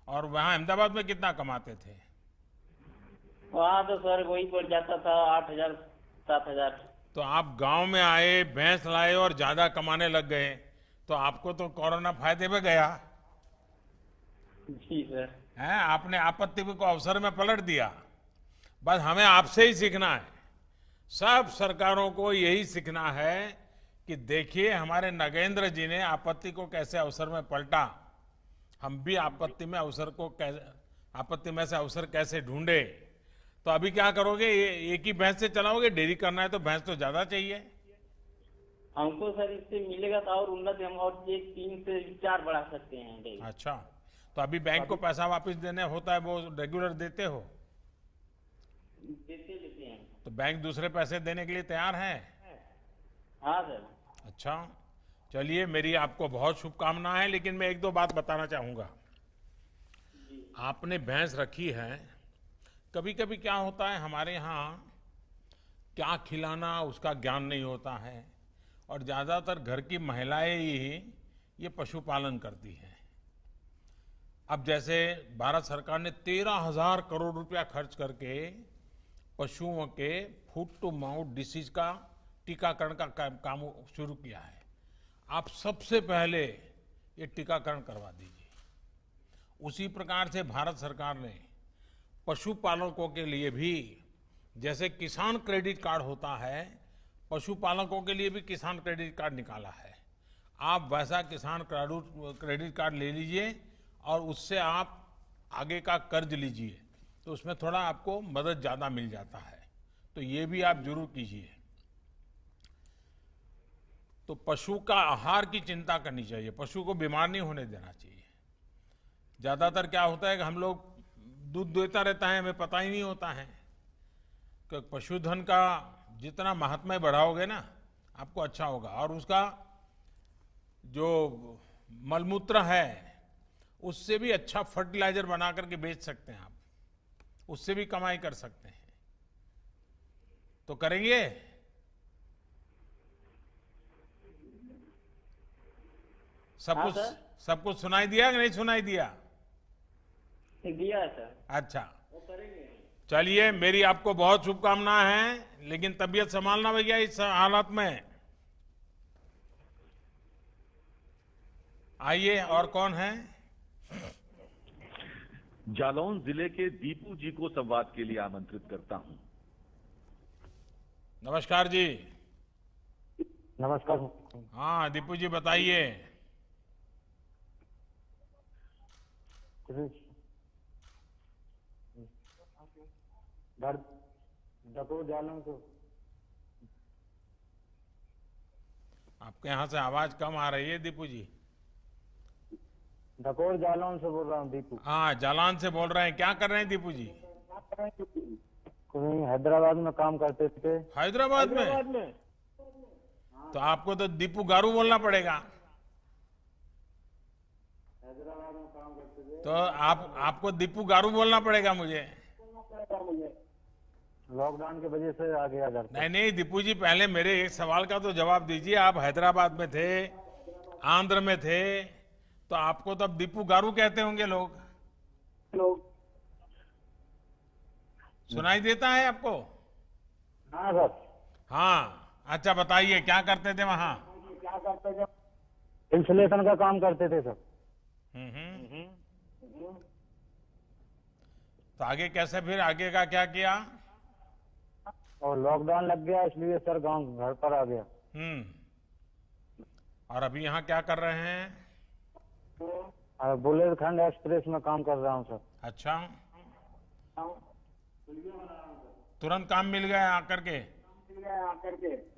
और वहाँ अहमदाबाद में कितना कमाते थे? वहाँ तो सर वही पड़ जाता था 8,000 7,000। तो आप गांव में आए, भैंस लाए और ज्यादा कमाने लग गए, तो आपको तो कोरोना फायदे में गया जी सर। है। आपने आपत्ति को अवसर में पलट दिया। बस हमें आपसे ही सीखना है, सब सरकारों को यही सीखना है कि देखिए हमारे नगेंद्र जी ने आपत्ति को कैसे अवसर में पलटा, हम भी आपत्ति में से अवसर कैसे ढूंढे। तो अभी क्या करोगे? एक ही भैंस से चलाओगे? डेयरी करना है तो भैंस तो ज्यादा चाहिए। हमको सर इससे मिलेगा तो और उन्नति, हम और 3 से 4 बढ़ा सकते हैं डेयरी। अच्छा, तो अभी बैंक को पैसा वापस देने होता है, वो रेगुलर देते हो? देते हैं। तो बैंक दूसरे पैसे देने के लिए तैयार है? हाँ सर। अच्छा, चलिए, मेरी आपको बहुत शुभकामनाएं हैं, लेकिन मैं 1-2 बात बताना चाहूंगा। आपने भैंस रखी है, कभी कभी क्या होता है हमारे यहाँ क्या खिलाना उसका ज्ञान नहीं होता है, और ज्यादातर घर की महिलाएं ही ये पशुपालन करती हैं। अब जैसे भारत सरकार ने 13,000 करोड़ रुपया खर्च करके पशुओं के फूट टू माउथ डिसीज का टीकाकरण का काम शुरू किया है। आप सबसे पहले ये टीकाकरण करवा दीजिए। उसी प्रकार से भारत सरकार ने पशुपालकों के लिए भी, जैसे किसान क्रेडिट कार्ड होता है, पशुपालकों के लिए भी किसान क्रेडिट कार्ड निकाला है। आप वैसा किसान क्रेडिट कार्ड ले लीजिए और उससे आप आगे का कर्ज लीजिए, तो उसमें थोड़ा आपको मदद ज्यादा मिल जाता है। तो ये भी आप जरूर कीजिए। तो पशु का आहार की चिंता करनी चाहिए, पशु को बीमार नहीं होने देना चाहिए। ज्यादातर क्या होता है कि हम लोग दूध देता रहता है, हमें पता ही नहीं होता है कि पशुधन का जितना महात्म्य बढ़ाओगे ना आपको अच्छा होगा। और उसका जो मलमूत्र है उससे भी अच्छा फर्टिलाइजर बना करके बेच सकते हैं आप, उससे भी कमाई कर सकते हैं। तो करेंगे? सब कुछ सुनाई दिया कि नहीं सुनाई दिया? दिया है सर। अच्छा, वो करेंगे। चलिए, मेरी आपको बहुत शुभकामनाएं हैं, लेकिन तबीयत संभालना भैया इस हालात में। आइए, और कौन है? जालौन जिले के दीपू जी को संवाद के लिए आमंत्रित करता हूं। नमस्कार जी। नमस्कार। हाँ दीपू जी, बताइए। डकोर जालौन से। आपके यहाँ से आवाज कम आ रही है दीपू जी। डकोर जालौन से बोल रहा हूँ दीपू। हाँ, जालौन से बोल रहे हैं। क्या कर रहे हैं दीपू जी? हैदराबाद में काम करते थे। हैदराबाद में? तो आपको तो दीपू गारू बोलना पड़ेगा। हैदराबाद में काम करते थे। तो आपको दीपू गारू बोलना पड़ेगा मुझे। लॉकडाउन की वजह से आ गया घर। नहीं दीपू जी, पहले मेरे एक सवाल का तो जवाब दीजिए। आप हैदराबाद में थे, आंध्र में थे, तो आपको तो अब दीपू गारू कहते होंगे लोग। सुनाई देता है आपको? हाँ सर। हाँ, अच्छा बताइए, क्या करते थे वहां? क्या करते थे? इंसुलेशन का काम करते थे सर। तो आगे कैसे, फिर आगे का क्या किया? और लॉकडाउन लग गया इसलिए सर गांव घर पर आ गया। और अभी यहाँ क्या कर रहे हैं? बुंदेलखंड एक्सप्रेस में काम कर रहा हूँ सर। अच्छा, तुरंत काम मिल गया आकर के?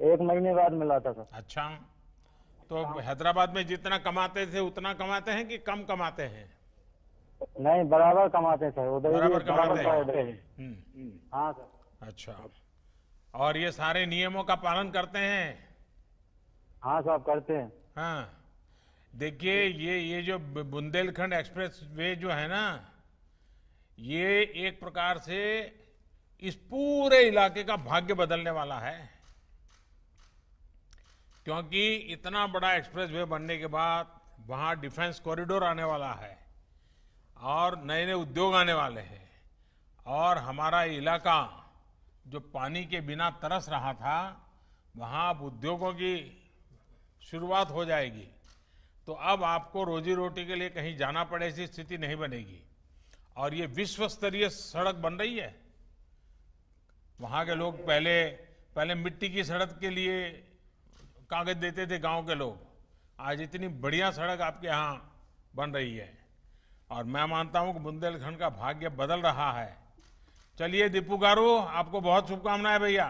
1 महीने बाद मिला था सर। अच्छा, तो हैदराबाद में जितना कमाते थे उतना कमाते हैं कि कम कमाते हैं? नहीं, बराबर कमाते सर। उधर बराबर कमाते हैं। हाँ सर। अच्छा, और ये सारे नियमों का पालन करते हैं? हाँ साहब, करते हैं। हाँ, देखिए, ये जो बुंदेलखंड एक्सप्रेस वे जो है ना, ये एक प्रकार से इस पूरे इलाके का भाग्य बदलने वाला है। क्योंकि इतना बड़ा एक्सप्रेस वे बनने के बाद वहां डिफेंस कॉरिडोर आने वाला है और नए नए उद्योग आने वाले हैं, और हमारा इलाका जो पानी के बिना तरस रहा था, वहां अब उद्योगों की शुरुआत हो जाएगी। तो अब आपको रोजी रोटी के लिए कहीं जाना पड़े ऐसी स्थिति नहीं बनेगी। और ये विश्व स्तरीय सड़क बन रही है। वहां के लोग पहले मिट्टी की सड़क के लिए कागज देते थे गांव के लोग, आज इतनी बढ़िया सड़क आपके यहाँ बन रही है। और मैं मानता हूं कि बुंदेलखंड का भाग्य बदल रहा है। चलिए दीपू गारू, आपको बहुत शुभकामनाएं भैया।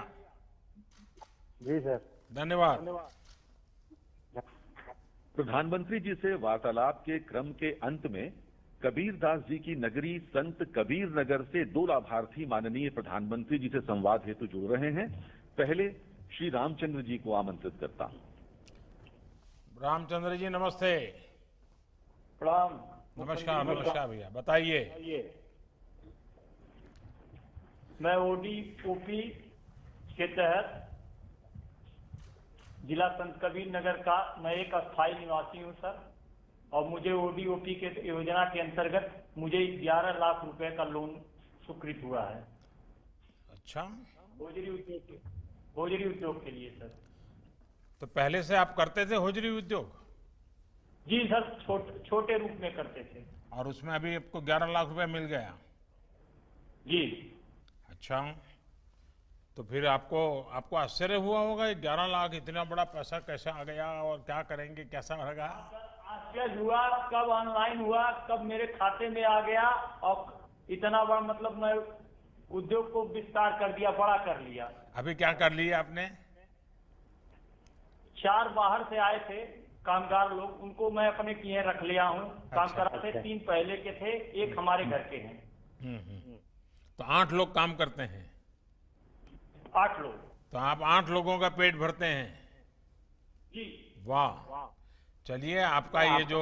जी सर, धन्यवाद। प्रधानमंत्री जी से वार्तालाप के क्रम के अंत में कबीरदास जी की नगरी संत कबीर नगर से 2 लाभार्थी माननीय प्रधानमंत्री जी से संवाद हेतु जुड़ रहे हैं। पहले श्री रामचंद्र जी को आमंत्रित करता हूं। रामचंद्र जी नमस्ते। प्रणाम। नमस्कार भैया, बताइए। मैं ओडीओपी के तहत जिला संत कबीर नगर का मैं एक अस्थायी निवासी हूं सर, और मुझे ओडीओपी के योजना के अंतर्गत मुझे 11 लाख रुपए का लोन स्वीकृत हुआ है। अच्छा, होजरी उद्योग के लिए सर। तो पहले से आप करते थे होजरी उद्योग? जी सर, छोटे रूप में करते थे। और उसमें अभी आपको 11 लाख रुपए मिल गया? जी। अच्छा, तो फिर आपको आश्चर्य हुआ होगा 11 लाख इतना बड़ा पैसा कैसे आ गया और क्या करेंगे, कैसा रहेगा? आश्चर्य हुआ, कब ऑनलाइन हुआ, कब मेरे खाते में आ गया, और इतना बड़ा मतलब मैं उद्योग को विस्तार कर दिया, बड़ा कर लिया। अभी क्या कर लिया आपने? 4 बाहर से आए थे कामगार लोग, उनको मैं अपने किए रख लिया हूँ। काम कराते 3 पहले के थे, 1 हमारे घर के हैं। तो 8 लोग काम करते हैं? 8 लोग। तो आप 8 लोगों का पेट भरते हैं? जी। वाह, चलिए आपका ये जो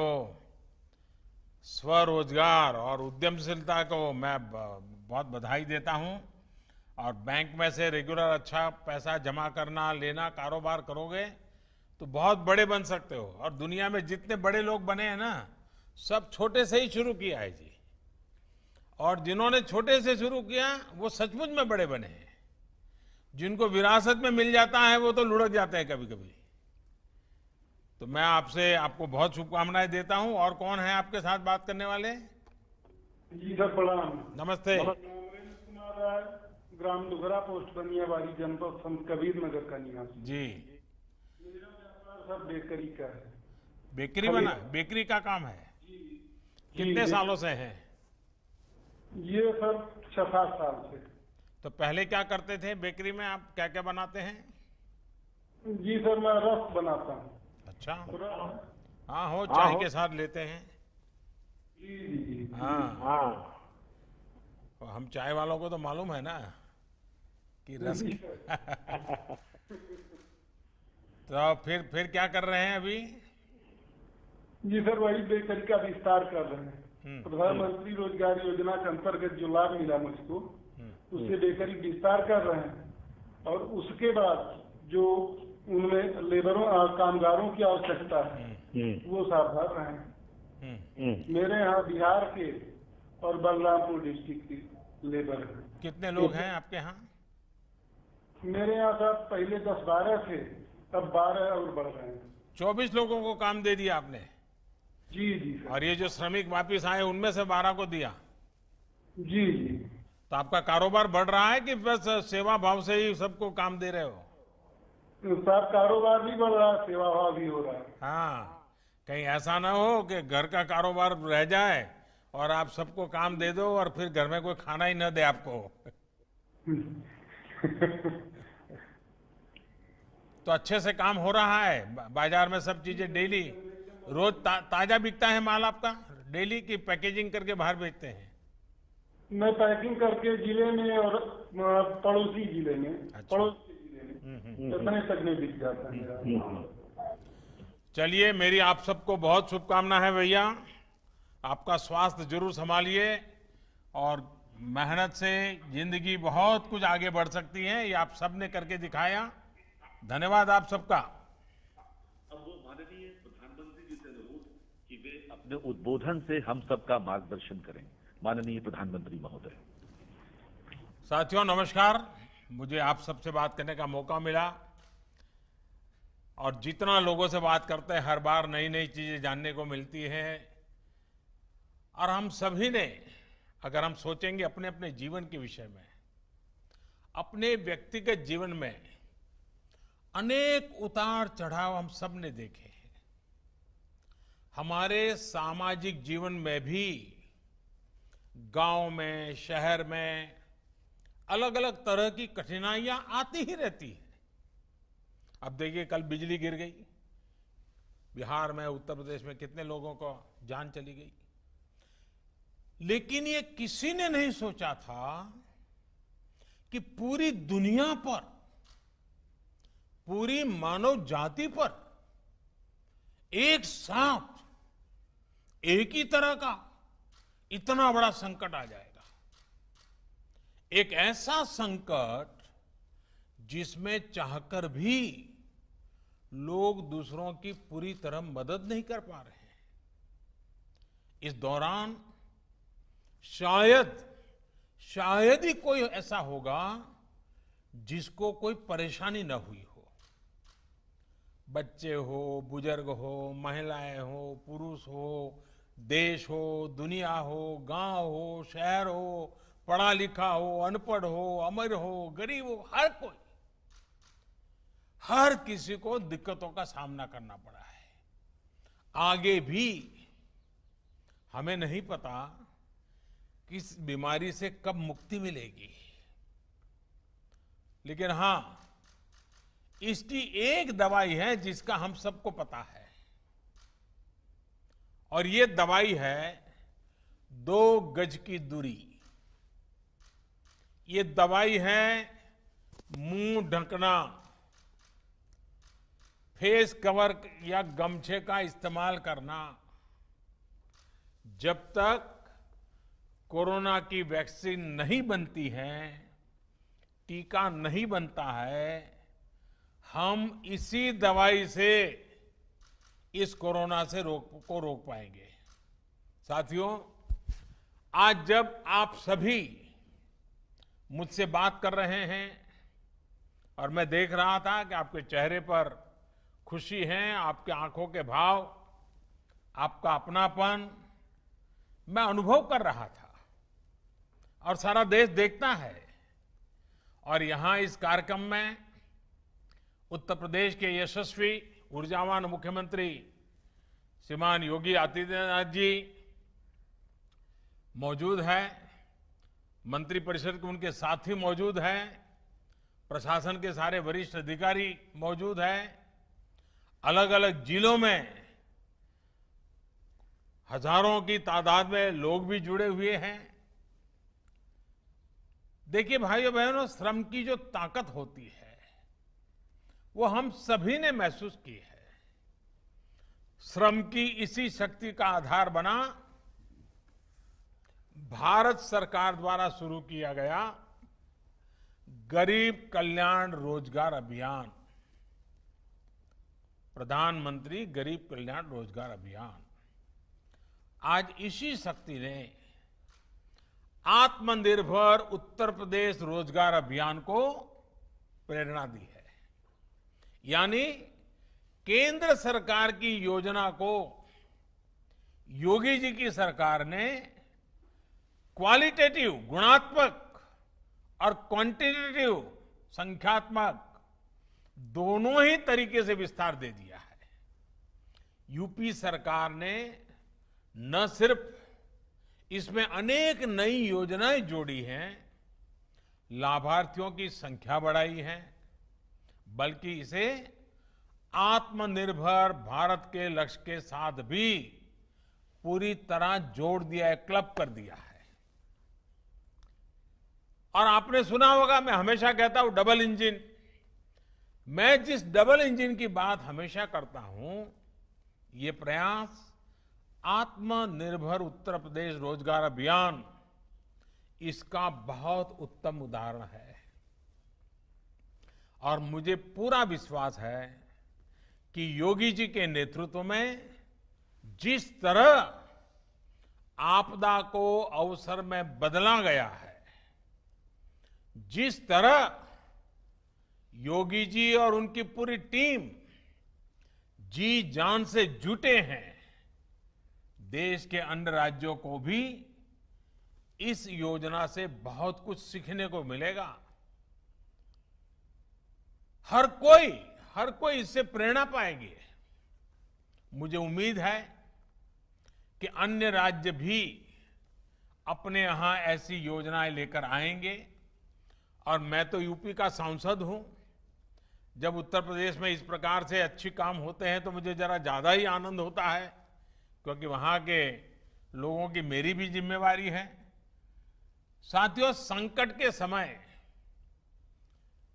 स्वरोजगार और उद्यमशीलता को मैं बहुत बधाई देता हूं। और बैंक में से रेगुलर अच्छा पैसा जमा करना, लेना, कारोबार करोगे तो बहुत बड़े बन सकते हो। और दुनिया में जितने बड़े लोग बने हैं ना, सब छोटे से ही शुरू किया है जी। और जिन्होंने छोटे से शुरू किया वो सचमुच में बड़े बने हैं। जिनको विरासत में मिल जाता है वो तो लुढ़क जाते हैं कभी कभी। तो मैं आपको बहुत शुभकामनाएं देता हूं। और कौन है आपके साथ बात करने वाले? जी सर, प्रणाम। नमस्ते। नरेंद्र कुमार राय, ग्राम दुघरा, पोस्ट बनियाबाड़ी, जनपद संत कबीर नगर का निवासी जी। मेरा व्यापार सर बेकरी का है। बेकरी का काम है? कितने सालों से है? ये सर 6-7 साल से। तो पहले क्या करते थे बेकरी में? आप क्या क्या बनाते हैं? जी सर, मैं रस बनाता हूँ। अच्छा, हाँ हो, चाय के साथ लेते हैं। जी जी जी। हाँ, तो हम चाय वालों को तो मालूम है ना कि रस तो फिर क्या कर रहे हैं अभी? जी सर, वही बेकरी का विस्तार कर रहे हैं। प्रधानमंत्री रोजगार योजना के अंतर्गत जो लाभ मिला मुझको, उससे बेकरी विस्तार कर रहे हैं। और उसके बाद जो उनमें लेबरों कामगारों की आवश्यकता है वो साफ भर रहे हैं। मेरे यहाँ बिहार के और बलरामपुर डिस्ट्रिक्ट की लेबर है। कितने लोग हैं आपके यहाँ? मेरे यहाँ सर पहले 10-12 थे, अब 12 और बढ़ रहे हैं। 24 लोगों को काम दे दिया आपने? जी जी सर। और ये जो श्रमिक वापिस आए उनमें से 12 को दिया? जी जी। तो आपका कारोबार बढ़ रहा है कि बस सेवा भाव से ही सबको काम दे रहे हो? सर कारोबार भी बढ़ रहा है, सेवा भाव भी हो रहा है। हाँ, कहीं ऐसा ना हो कि घर का कारोबार रह जाए और आप सबको काम दे दो और फिर घर में कोई खाना ही न दे आपको। तो अच्छे से काम हो रहा है बाजार में, सब चीजें डेली रोज ताजा बिकता है माल आपका? डेली की पैकेजिंग करके बाहर बेचते हैं? मैं पैकिंग करके जिले में और पड़ोसी जिले में, पड़ोसी इतने तक नहीं बिक जाता है। चलिए, मेरी आप सबको बहुत शुभकामना है भैया। आपका स्वास्थ्य जरूर संभालिए और मेहनत से जिंदगी बहुत कुछ आगे बढ़ सकती है। ये आप सबने करके दिखाया। धन्यवाद आप सबका। अब वो माननीय प्रधानमंत्री जी से अनुरोध कि वे अपने उद्बोधन से हम सबका मार्गदर्शन करें। माननीय प्रधानमंत्री महोदय। साथियों नमस्कार। मुझे आप सबसे बात करने का मौका मिला और जितना लोगों से बात करते हैं हर बार नई नई चीजें जानने को मिलती है। और हम सभी ने, अगर हम सोचेंगे अपने अपने जीवन के विषय में, अपने व्यक्तिगत जीवन में अनेक उतार चढ़ाव हम सब ने देखे हैं। हमारे सामाजिक जीवन में भी गांव में, शहर में अलग अलग तरह की कठिनाइयां आती ही रहती है। अब देखिए, कल बिजली गिर गई बिहार में, उत्तर प्रदेश में कितने लोगों को जान चली गई। लेकिन ये किसी ने नहीं सोचा था कि पूरी दुनिया पर, पूरी मानव जाति पर एक साथ एक ही तरह का इतना बड़ा संकट आ जाएगा। एक ऐसा संकट जिसमें चाहकर भी लोग दूसरों की पूरी तरह मदद नहीं कर पा रहे हैं। इस दौरान शायद ही कोई ऐसा होगा जिसको कोई परेशानी न हुई हो। बच्चे हो, बुजुर्ग हो, महिलाएं हो, पुरुष हो, देश हो, दुनिया हो, गांव हो, शहर हो, पढ़ा लिखा हो, अनपढ़ हो, अमीर हो, गरीब हो, हर किसी को दिक्कतों का सामना करना पड़ा है। आगे भी हमें नहीं पता कि इस बीमारी से कब मुक्ति मिलेगी। लेकिन हां, इसकी एक दवाई है जिसका हम सबको पता है, और ये दवाई है 2 गज की दूरी। ये दवाई है मुंह ढकना, फेस कवर या गमछे का इस्तेमाल करना। जब तक कोरोना की वैक्सीन नहीं बनती है, टीका नहीं बनता है, हम इसी दवाई से इस कोरोना से रोक पाएंगे। साथियों, आज जब आप सभी मुझसे बात कर रहे हैं और मैं देख रहा था कि आपके चेहरे पर खुशी है, आपके आंखों के भाव, आपका अपनापन मैं अनुभव कर रहा था, और सारा देश देखता है। और यहां इस कार्यक्रम में उत्तर प्रदेश के यशस्वी ऊर्जावान मुख्यमंत्री श्रीमान योगी आदित्यनाथ जी मौजूद है, मंत्रिपरिषद के उनके साथी मौजूद हैं, प्रशासन के सारे वरिष्ठ अधिकारी मौजूद हैं, अलग अलग जिलों में हजारों की तादाद में लोग भी जुड़े हुए हैं। देखिए भाइयों बहनों, श्रम की जो ताकत होती है वो हम सभी ने महसूस की है। श्रम की इसी शक्ति का आधार बना भारत सरकार द्वारा शुरू किया गया गरीब कल्याण रोजगार अभियान, प्रधानमंत्री गरीब कल्याण रोजगार अभियान। आज इसी शक्ति ने आत्मनिर्भर उत्तर प्रदेश रोजगार अभियान को प्रेरणा दी है। यानी केंद्र सरकार की योजना को योगी जी की सरकार ने क्वालिटेटिव गुणात्मक और क्वांटिटेटिव संख्यात्मक दोनों ही तरीके से विस्तार दे दिया है। यूपी सरकार ने न सिर्फ इसमें अनेक नई योजनाएं जोड़ी हैं, लाभार्थियों की संख्या बढ़ाई है, बल्कि इसे आत्मनिर्भर भारत के लक्ष्य के साथ भी पूरी तरह जोड़ दिया है, क्लब कर दिया है। और आपने सुना होगा, मैं हमेशा कहता हूं डबल इंजन। मैं जिस डबल इंजन की बात हमेशा करता हूं, ये प्रयास आत्मनिर्भर उत्तर प्रदेश रोजगार अभियान इसका बहुत उत्तम उदाहरण है। और मुझे पूरा विश्वास है कि योगी जी के नेतृत्व में जिस तरह आपदा को अवसर में बदला गया है, जिस तरह योगी जी और उनकी पूरी टीम जी जान से जुटे हैं, देश के अन्य राज्यों को भी इस योजना से बहुत कुछ सीखने को मिलेगा। हर कोई इससे प्रेरणा पाएंगे। मुझे उम्मीद है कि अन्य राज्य भी अपने यहां ऐसी योजनाएं लेकर आएंगे। और मैं तो यूपी का सांसद हूं। जब उत्तर प्रदेश में इस प्रकार से अच्छे काम होते हैं तो मुझे जरा ज्यादा ही आनंद होता है, क्योंकि वहां के लोगों की मेरी भी जिम्मेवारी है। साथियों, संकट के समय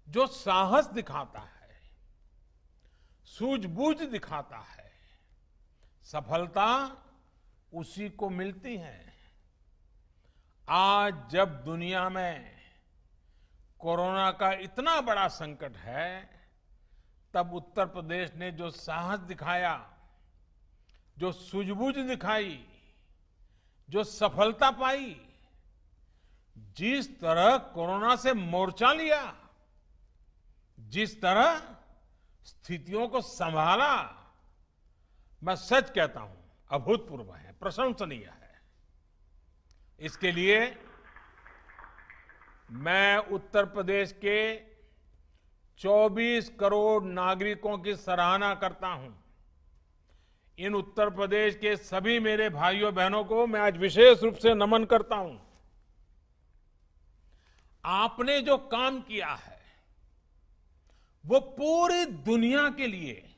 जो साहस दिखाता है, सूझबूझ दिखाता है, सफलता उसी को मिलती है। आज जब दुनिया में कोरोना का इतना बड़ा संकट है, तब उत्तर प्रदेश ने जो साहस दिखाया, जो सूझबूझ दिखाई, जो सफलता पाई, जिस तरह कोरोना से मोर्चा लिया, जिस तरह स्थितियों को संभाला, मैं सच कहता हूं अभूतपूर्व है, प्रशंसनीय है। इसके लिए मैं उत्तर प्रदेश के 24 करोड़ नागरिकों की सराहना करता हूं। इन उत्तर प्रदेश के सभी मेरे भाइयों बहनों को मैं आज विशेष रूप से नमन करता हूं। आपने जो काम किया है वो पूरी दुनिया के लिए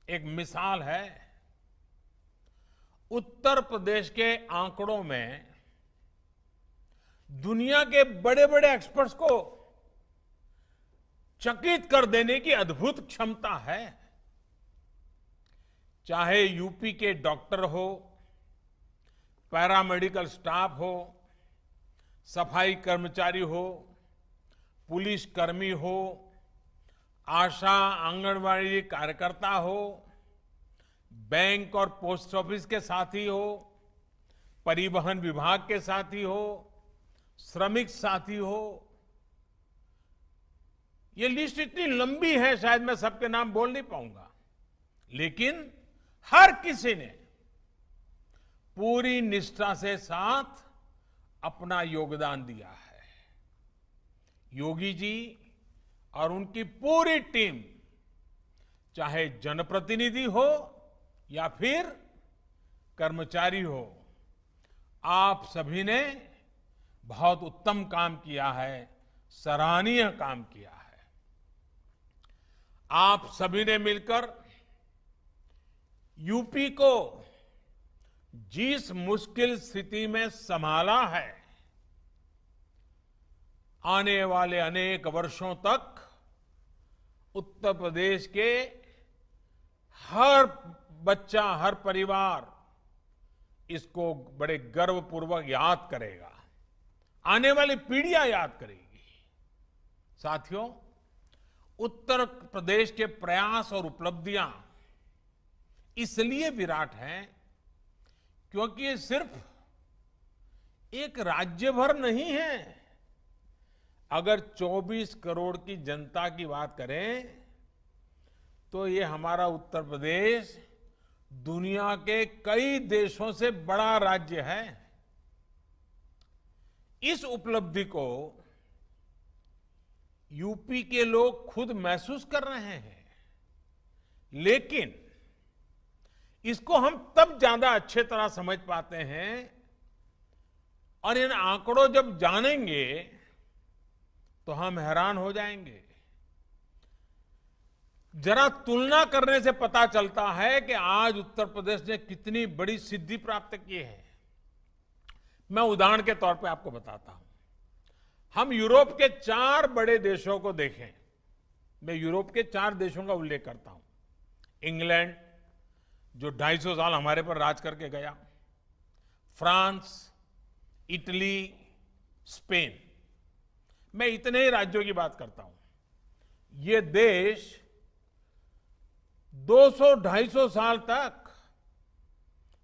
एक मिसाल है। उत्तर प्रदेश के आंकड़ों में दुनिया के बड़े बड़े एक्सपर्ट्स को चकित कर देने की अद्भुत क्षमता है। चाहे यूपी के डॉक्टर हो, पैरामेडिकल स्टाफ हो, सफाई कर्मचारी हो, पुलिस कर्मी हो, आशा आंगनवाड़ी कार्यकर्ता हो, बैंक और पोस्ट ऑफिस के साथी हो, परिवहन विभाग के साथी हो, श्रमिक साथी हो। ये लिस्ट इतनी लंबी है, शायद मैं सबके नाम बोल नहीं पाऊंगा, लेकिन हर किसी ने पूरी निष्ठा से साथ अपना योगदान दिया है। योगी जी और उनकी पूरी टीम, चाहे जनप्रतिनिधि हो या फिर कर्मचारी हो, आप सभी ने बहुत उत्तम काम किया है, सराहनीय काम किया है। आप सभी ने मिलकर यूपी को जिस मुश्किल स्थिति में संभाला है, आने वाले अनेक वर्षों तक उत्तर प्रदेश के हर बच्चा, हर परिवार इसको बड़े गर्वपूर्वक याद करेगा, आने वाली पीढ़ियां याद करेगी। साथियों, उत्तर प्रदेश के प्रयास और उपलब्धियां इसलिए विराट हैं क्योंकि ये सिर्फ एक राज्य भर नहीं है। अगर 24 करोड़ की जनता की बात करें तो ये हमारा उत्तर प्रदेश दुनिया के कई देशों से बड़ा राज्य है। इस उपलब्धि को यूपी के लोग खुद महसूस कर रहे हैं, लेकिन इसको हम तब ज्यादा अच्छे तरह समझ पाते हैं और इन आंकड़ों जब जानेंगे तो हम हैरान हो जाएंगे। जरा तुलना करने से पता चलता है कि आज उत्तर प्रदेश ने कितनी बड़ी सिद्धि प्राप्त की है। मैं उदाहरण के तौर पे आपको बताता हूं। हम यूरोप के 4 बड़े देशों को देखें। मैं यूरोप के 4 देशों का उल्लेख करता हूं। इंग्लैंड, जो 250 साल हमारे पर राज करके गया, फ्रांस, इटली, स्पेन। मैं इतने ही राज्यों की बात करता हूं। ये देश 200-250 साल तक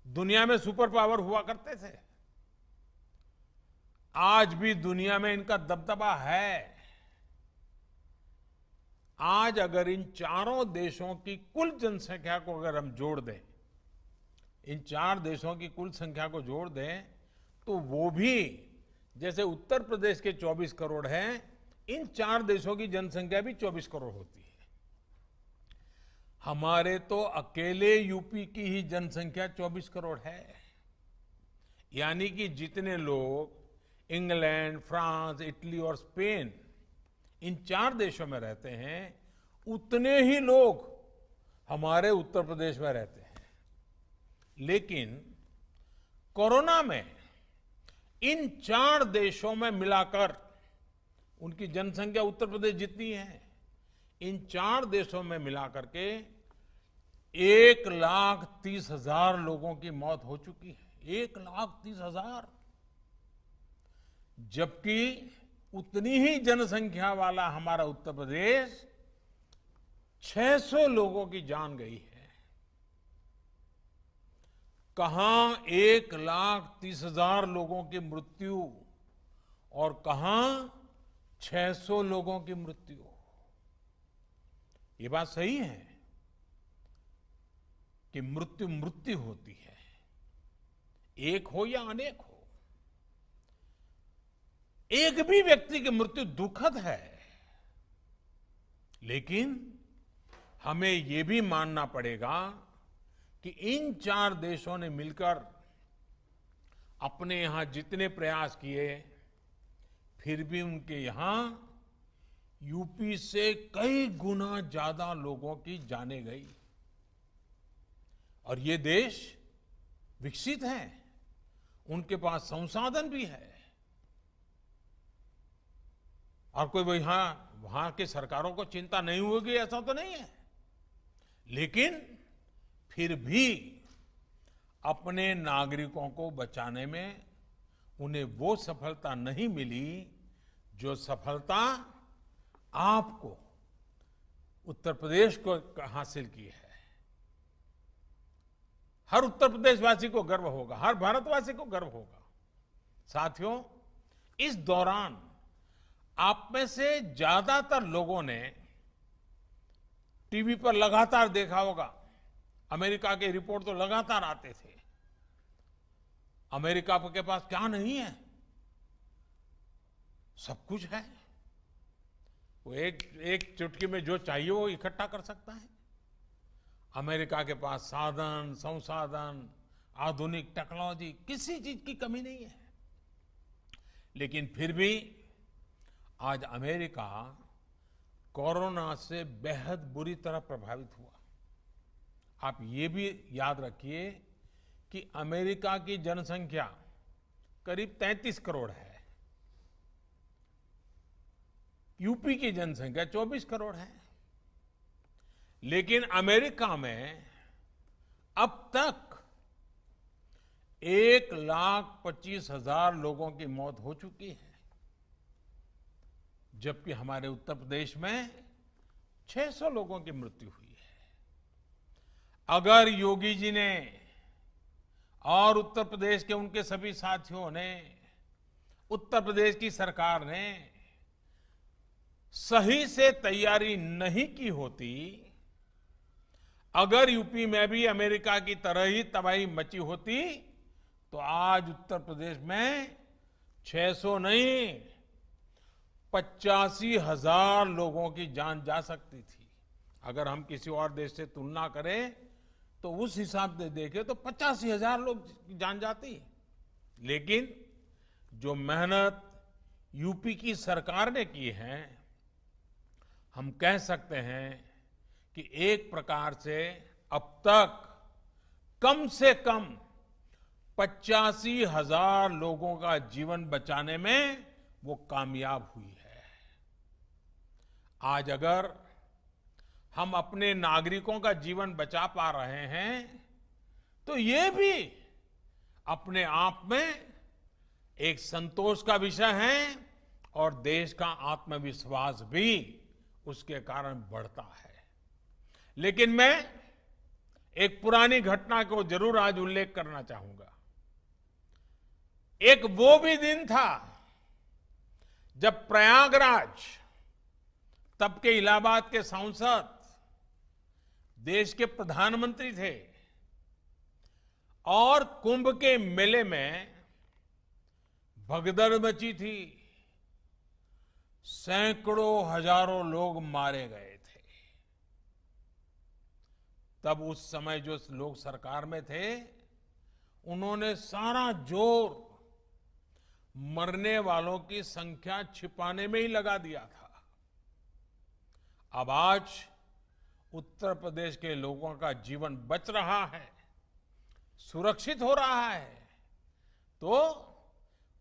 दुनिया में सुपर पावर हुआ करते थे। आज भी दुनिया में इनका दबदबा है। आज अगर इन चारों देशों की कुल जनसंख्या को अगर हम जोड़ दें, इन 4 देशों की कुल संख्या को जोड़ दें, तो वो भी जैसे उत्तर प्रदेश के 24 करोड़ हैं, इन 4 देशों की जनसंख्या भी 24 करोड़ होती है। हमारे तो अकेले यूपी की ही जनसंख्या 24 करोड़ है। यानी कि जितने लोग इंग्लैंड, फ्रांस, इटली और स्पेन, इन 4 देशों में रहते हैं, उतने ही लोग हमारे उत्तर प्रदेश में रहते हैं। लेकिन कोरोना में इन 4 देशों में मिलाकर उनकी जनसंख्या उत्तर प्रदेश जितनी है, इन 4 देशों में मिलाकर के 1,30,000 लोगों की मौत हो चुकी है। 1,30,000। जबकि उतनी ही जनसंख्या वाला हमारा उत्तर प्रदेश 600 लोगों की जान गई है। कहां 1,30,000 लोगों की मृत्यु और कहां 600 लोगों की मृत्यु। ये बात सही है कि मृत्यु मृत्यु होती है, एक हो या अनेक हो। एक भी व्यक्ति की मृत्यु दुखद है, लेकिन हमें यह भी मानना पड़ेगा कि इन 4 देशों ने मिलकर अपने यहां जितने प्रयास किए, फिर भी उनके यहां यूपी से कई गुना ज्यादा लोगों की जाने गई। और ये देश विकसित है, उनके पास संसाधन भी है, और कोई वहां की सरकारों को चिंता नहीं होगी ऐसा तो नहीं है, लेकिन फिर भी अपने नागरिकों को बचाने में उन्हें वो सफलता नहीं मिली जो सफलता आपको उत्तर प्रदेश को हासिल की है। हर उत्तर प्रदेशवासी को गर्व होगा, हर भारतवासी को गर्व होगा। साथियों, इस दौरान आप में से ज्यादातर लोगों ने टीवी पर लगातार देखा होगा, अमेरिका के रिपोर्ट तो लगातार आते थे। अमेरिका के पास क्या नहीं है? सब कुछ है। वो एक चुटकी में जो चाहिए वो इकट्ठा कर सकता है। अमेरिका के पास साधन, संसाधन, आधुनिक टेक्नोलॉजी, किसी चीज की कमी नहीं है। लेकिन फिर भी आज अमेरिका कोरोना से बेहद बुरी तरह प्रभावित हुआ। आप ये भी याद रखिए कि अमेरिका की जनसंख्या करीब 33 करोड़ है, यूपी की जनसंख्या 24 करोड़ है। लेकिन अमेरिका में अब तक 1,25,000 लोगों की मौत हो चुकी है, जबकि हमारे उत्तर प्रदेश में 600 लोगों की मृत्यु हुई है। अगर योगी जी ने और उत्तर प्रदेश के उनके सभी साथियों ने, उत्तर प्रदेश की सरकार ने सही से तैयारी नहीं की होती, अगर यूपी में भी अमेरिका की तरह ही तबाही मची होती, तो आज उत्तर प्रदेश में 600 नहीं 85,000 लोगों की जान जा सकती थी। अगर हम किसी और देश से तुलना करें तो उस हिसाब से देखें तो 85,000 लोग की जान जाती। लेकिन जो मेहनत यूपी की सरकार ने की है, हम कह सकते हैं कि एक प्रकार से अब तक कम से कम 85,000 लोगों का जीवन बचाने में वो कामयाब हुई है। आज अगर हम अपने नागरिकों का जीवन बचा पा रहे हैं तो ये भी अपने आप में एक संतोष का विषय है, और देश का आत्मविश्वास भी उसके कारण बढ़ता है। लेकिन मैं एक पुरानी घटना को जरूर आज उल्लेख करना चाहूंगा। एक वो भी दिन था जब प्रयागराज, तब के इलाहाबाद के सांसद, देश के प्रधानमंत्री थे, और कुंभ के मेले में भगदड़ मची थी, सैकड़ों हजारों लोग मारे गए थे। तब उस समय जो लोग सरकार में थे, उन्होंने सारा जोर मरने वालों की संख्या छिपाने में ही लगा दिया था। अब आज उत्तर प्रदेश के लोगों का जीवन बच रहा है, सुरक्षित हो रहा है, तो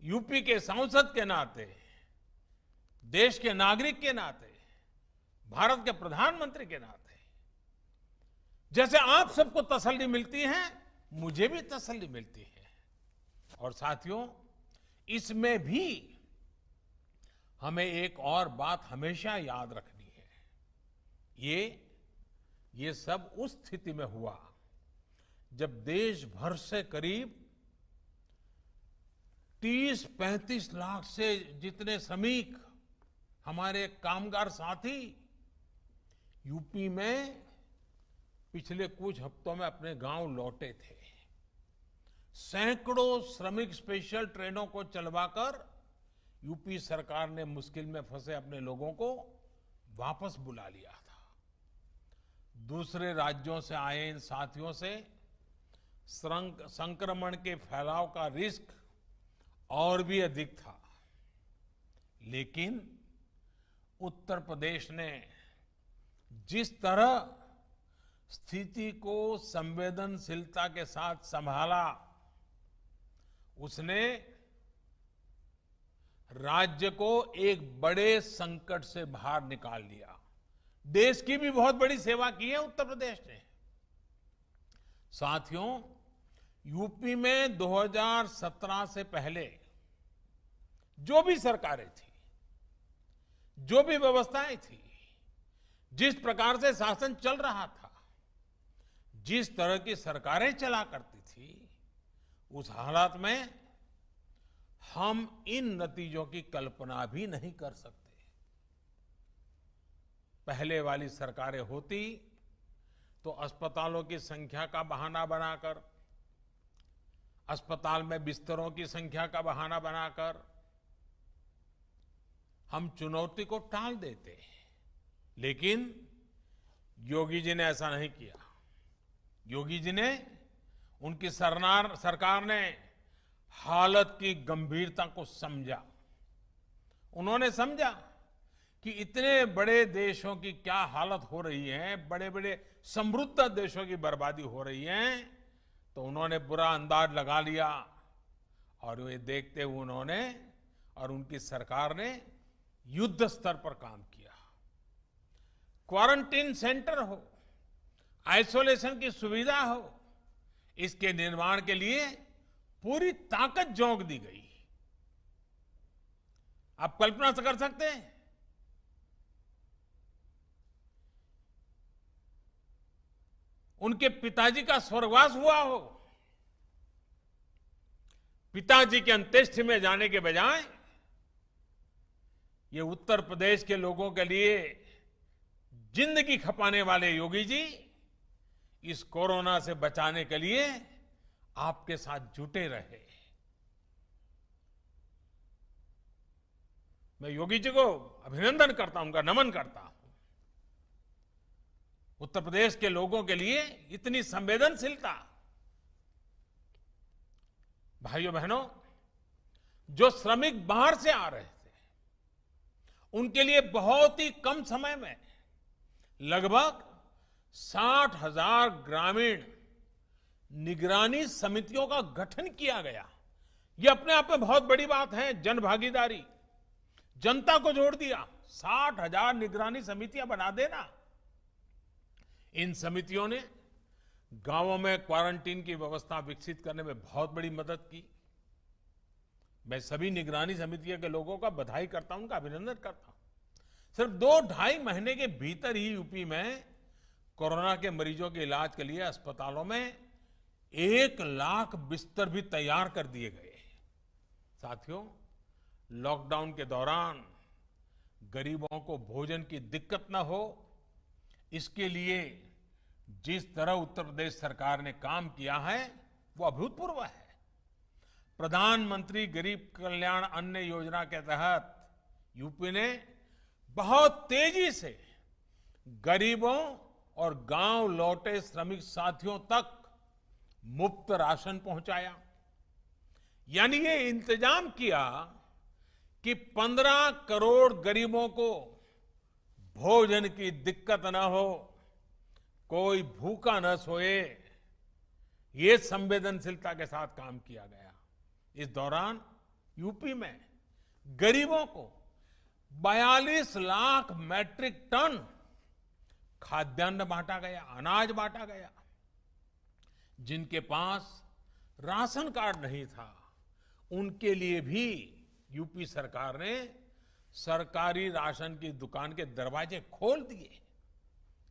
यूपी के सांसद के नाते, देश के नागरिक के नाते, भारत के प्रधानमंत्री के नाते, जैसे आप सबको तसल्ली मिलती है, मुझे भी तसल्ली मिलती है। और साथियों, इसमें भी हमें एक और बात हमेशा याद रखनी है। ये सब उस स्थिति में हुआ जब देश भर से करीब 30-35 लाख से जितने श्रमिक, हमारे कामगार साथी यूपी में पिछले कुछ हफ्तों में अपने गांव लौटे थे। सैकड़ों श्रमिक स्पेशल ट्रेनों को चलवाकर यूपी सरकार ने मुश्किल में फंसे अपने लोगों को वापस बुला लिया था। दूसरे राज्यों से आए इन साथियों से संक्रमण के फैलाव का रिस्क और भी अधिक था, लेकिन उत्तर प्रदेश ने जिस तरह स्थिति को संवेदनशीलता के साथ संभाला, उसने राज्य को एक बड़े संकट से बाहर निकाल लिया। देश की भी बहुत बड़ी सेवा की है उत्तर प्रदेश ने। साथियों, यूपी में 2017 से पहले जो भी सरकारें थी, जो भी व्यवस्थाएं थी, जिस प्रकार से शासन चल रहा था, जिस तरह की सरकारें चला करती थी, उस हालात में हम इन नतीजों की कल्पना भी नहीं कर सकते। पहले वाली सरकारें होती तो अस्पतालों की संख्या का बहाना बनाकर, अस्पताल में बिस्तरों की संख्या का बहाना बनाकर हम चुनौती को टाल देते। लेकिन योगी जी ने ऐसा नहीं किया। योगी जी ने, उनकी सरकार ने हालत की गंभीरता को समझा। उन्होंने समझा कि इतने बड़े देशों की क्या हालत हो रही है, बड़े बड़े समृद्ध देशों की बर्बादी हो रही है, तो उन्होंने बुरा अंदाज लगा लिया। और वे देखते हुए उन्होंने और उनकी सरकार ने युद्ध स्तर पर काम किया। क्वारंटीन सेंटर हो, आइसोलेशन की सुविधा हो, इसके निर्माण के लिए पूरी ताकत झोंक दी गई। आप कल्पना कर सकते हैं, उनके पिताजी का स्वर्गवास हुआ हो, पिताजी के अंत्येष्टि में जाने के बजाय ये उत्तर प्रदेश के लोगों के लिए जिंदगी खपाने वाले योगी जी इस कोरोना से बचाने के लिए आपके साथ जुटे रहे। मैं योगी जी को अभिनंदन करता हूं, उनका नमन करता हूं। उत्तर प्रदेश के लोगों के लिए इतनी संवेदनशीलता। भाइयों बहनों, जो श्रमिक बाहर से आ रहे थे, उनके लिए बहुत ही कम समय में लगभग 60,000 ग्रामीण निगरानी समितियों का गठन किया गया। यह अपने आप में बहुत बड़ी बात है। जन भागीदारी, जनता को जोड़ दिया। 60,000 निगरानी समितियां बना देना। इन समितियों ने गांवों में क्वारंटीन की व्यवस्था विकसित करने में बहुत बड़ी मदद की। मैं सभी निगरानी समितियों के लोगों का बधाई करता हूं, उनका अभिनंदन करता हूं। सिर्फ 2-2.5 महीने के भीतर ही यूपी में कोरोना के मरीजों के इलाज के लिए अस्पतालों में 1 लाख बिस्तर भी तैयार कर दिए गए। साथियों, लॉकडाउन के दौरान गरीबों को भोजन की दिक्कत न हो, इसके लिए जिस तरह उत्तर प्रदेश सरकार ने काम किया है वो अभूतपूर्व है। प्रधानमंत्री गरीब कल्याण अन्न योजना के तहत यूपी ने बहुत तेजी से गरीबों और गांव लौटे श्रमिक साथियों तक मुफ्त राशन पहुंचाया। यानी ये इंतजाम किया कि 15 करोड़ गरीबों को भोजन की दिक्कत न हो, कोई भूखा न सोए। ये संवेदनशीलता के साथ काम किया गया। इस दौरान यूपी में गरीबों को 42 लाख मैट्रिक टन खाद्यान्न बांटा गया, अनाज बांटा गया। जिनके पास राशन कार्ड नहीं था, उनके लिए भी यूपी सरकार ने सरकारी राशन की दुकान के दरवाजे खोल दिए।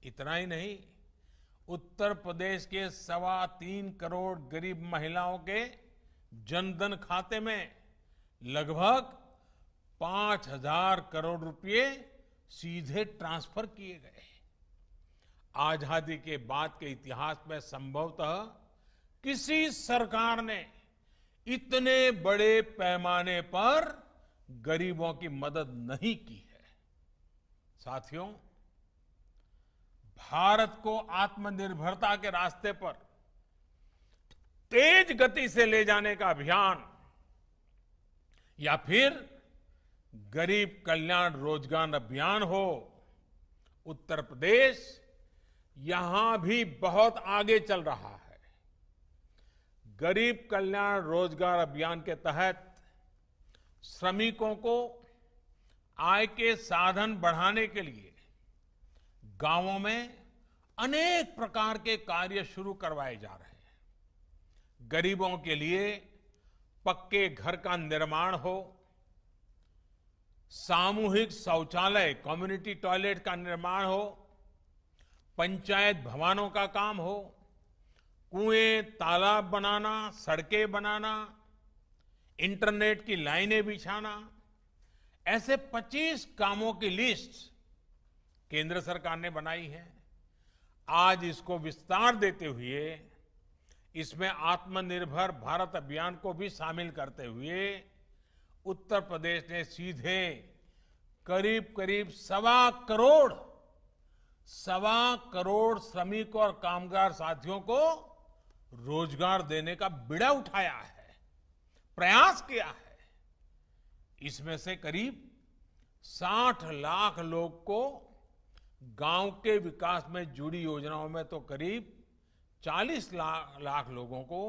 इतना ही नहीं, उत्तर प्रदेश के 3.25 करोड़ गरीब महिलाओं के जनधन खाते में लगभग 5,000 करोड़ रुपए सीधे ट्रांसफर किए गए। आजादी के बाद के इतिहास में संभवतः किसी सरकार ने इतने बड़े पैमाने पर गरीबों की मदद नहीं की है। साथियों, भारत को आत्मनिर्भरता के रास्ते पर तेज गति से ले जाने का अभियान या फिर गरीब कल्याण रोजगार अभियान हो, उत्तर प्रदेश यहां भी बहुत आगे चल रहा है। गरीब कल्याण रोजगार अभियान के तहत श्रमिकों को आय के साधन बढ़ाने के लिए गांवों में अनेक प्रकार के कार्य शुरू करवाए जा रहे हैं। गरीबों के लिए पक्के घर का निर्माण हो, सामूहिक शौचालय कम्युनिटी टॉयलेट का निर्माण हो, पंचायत भवनों का काम हो, कुएं तालाब बनाना, सड़कें बनाना, इंटरनेट की लाइनें बिछाना, ऐसे 25 कामों की लिस्ट केंद्र सरकार ने बनाई है। आज इसको विस्तार देते हुए इसमें आत्मनिर्भर भारत अभियान को भी शामिल करते हुए उत्तर प्रदेश ने सीधे करीब करीब 1.25 करोड़ श्रमिक और कामगार साथियों को रोजगार देने का बीड़ा उठाया है, प्रयास किया है। इसमें से करीब 60 लाख लोग को गांव के विकास में जुड़ी योजनाओं में तो करीब 40 लाख लोगों को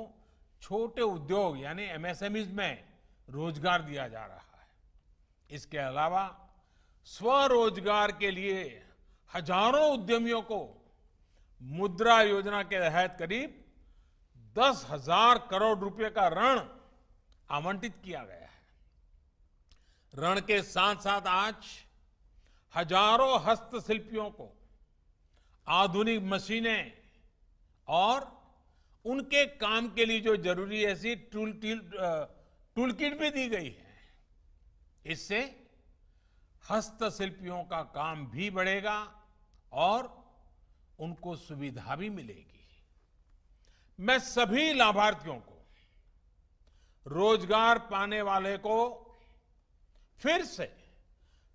छोटे उद्योग यानी एमएसएमईज में रोजगार दिया जा रहा है। इसके अलावा स्वरोजगार के लिए हजारों उद्यमियों को मुद्रा योजना के तहत करीब 10,000 करोड़ रुपए का ऋण आवंटित किया गया है। ऋण के साथ साथ आज हजारों हस्तशिल्पियों को आधुनिक मशीनें और उनके काम के लिए जो जरूरी ऐसी टूल किट भी दी गई है। इससे हस्तशिल्पियों का काम भी बढ़ेगा और उनको सुविधा भी मिलेगी। मैं सभी लाभार्थियों को, रोजगार पाने वाले को फिर से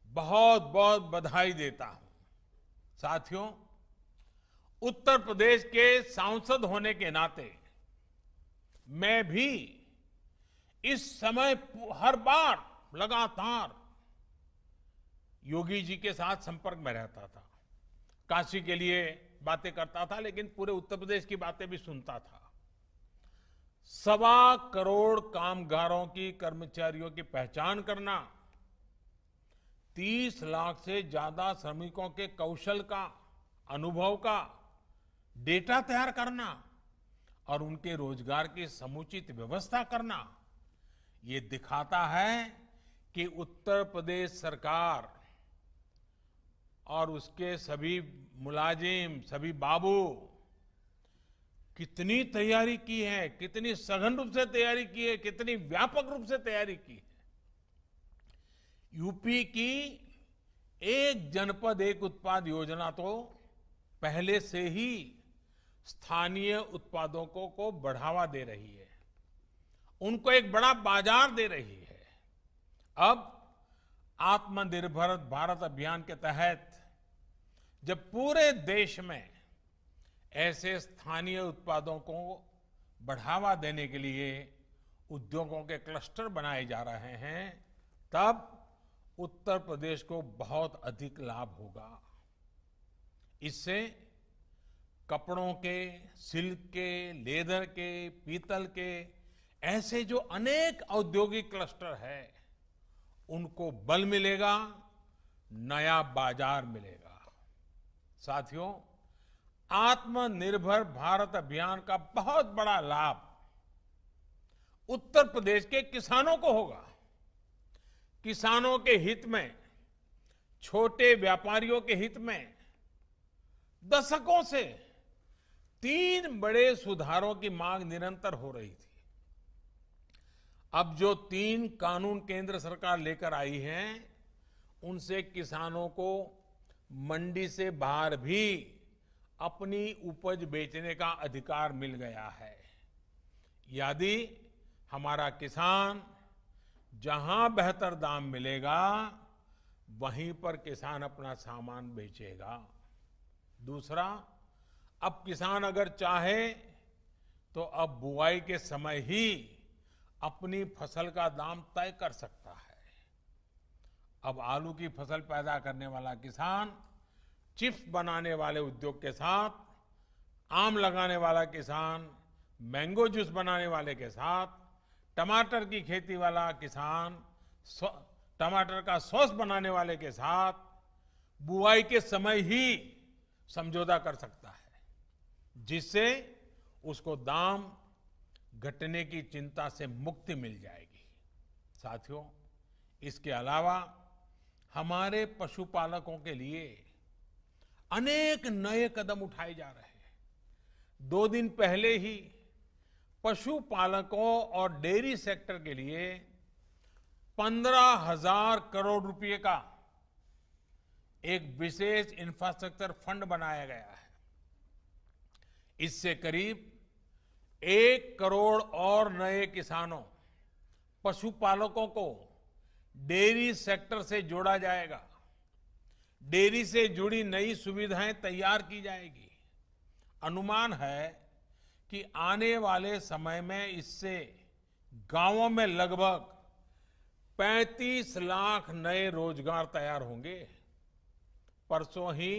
बहुत बहुत बधाई देता हूं। साथियों, उत्तर प्रदेश के सांसद होने के नाते मैं भी इस समय हर बार लगातार योगी जी के साथ संपर्क में रहता था। काशी के लिए बातें करता था, लेकिन पूरे उत्तर प्रदेश की बातें भी सुनता था। 1.25 करोड़ कामगारों की, कर्मचारियों की पहचान करना, 30 लाख से ज्यादा श्रमिकों के कौशल का, अनुभव का डेटा तैयार करना और उनके रोजगार की समुचित व्यवस्था करना, ये दिखाता है कि उत्तर प्रदेश सरकार और उसके सभी मुलाजिम, सभी बाबू कितनी तैयारी की है, कितनी सघन रूप से तैयारी की है, कितनी व्यापक रूप से तैयारी की है। यूपी की एक जनपद एक उत्पाद योजना तो पहले से ही स्थानीय उत्पादों को बढ़ावा दे रही है, उनको एक बड़ा बाजार दे रही है। अब आत्मनिर्भर भारत अभियान के तहत जब पूरे देश में ऐसे स्थानीय उत्पादों को बढ़ावा देने के लिए उद्योगों के क्लस्टर बनाए जा रहे हैं, तब उत्तर प्रदेश को बहुत अधिक लाभ होगा। इससे कपड़ों के, सिल्क के, लेदर के, पीतल के ऐसे जो अनेक औद्योगिक क्लस्टर है, उनको बल मिलेगा, नया बाजार मिलेगा। साथियों, आत्मनिर्भर भारत अभियान का बहुत बड़ा लाभ उत्तर प्रदेश के किसानों को होगा। किसानों के हित में, छोटे व्यापारियों के हित में दशकों से 3 बड़े सुधारों की मांग निरंतर हो रही थी। अब जो 3 कानून केंद्र सरकार लेकर आई है, उनसे किसानों को मंडी से बाहर भी अपनी उपज बेचने का अधिकार मिल गया है। यदि हमारा किसान जहां बेहतर दाम मिलेगा, वहीं पर किसान अपना सामान बेचेगा। दूसरा, अब किसान अगर चाहे तो अब बुआई के समय ही अपनी फसल का दाम तय कर सकता है। अब आलू की फसल पैदा करने वाला किसान चिप्स बनाने वाले उद्योग के साथ, आम लगाने वाला किसान मैंगो जूस बनाने वाले के साथ, टमाटर की खेती वाला किसान टमाटर का सॉस बनाने वाले के साथ बुआई के समय ही समझौता कर सकता है, जिससे उसको दाम घटने की चिंता से मुक्ति मिल जाएगी। साथियों, इसके अलावा हमारे पशुपालकों के लिए अनेक नए कदम उठाए जा रहे हैं। 2 दिन पहले ही पशुपालकों और डेयरी सेक्टर के लिए 15,000 करोड़ रुपए का एक विशेष इंफ्रास्ट्रक्चर फंड बनाया गया है। इससे करीब 1 करोड़ और नए किसानों, पशुपालकों को डेयरी सेक्टर से जोड़ा जाएगा। डेयरी से जुड़ी नई सुविधाएं तैयार की जाएगी। अनुमान है कि आने वाले समय में इससे गांवों में लगभग 35 लाख नए रोजगार तैयार होंगे। परसों ही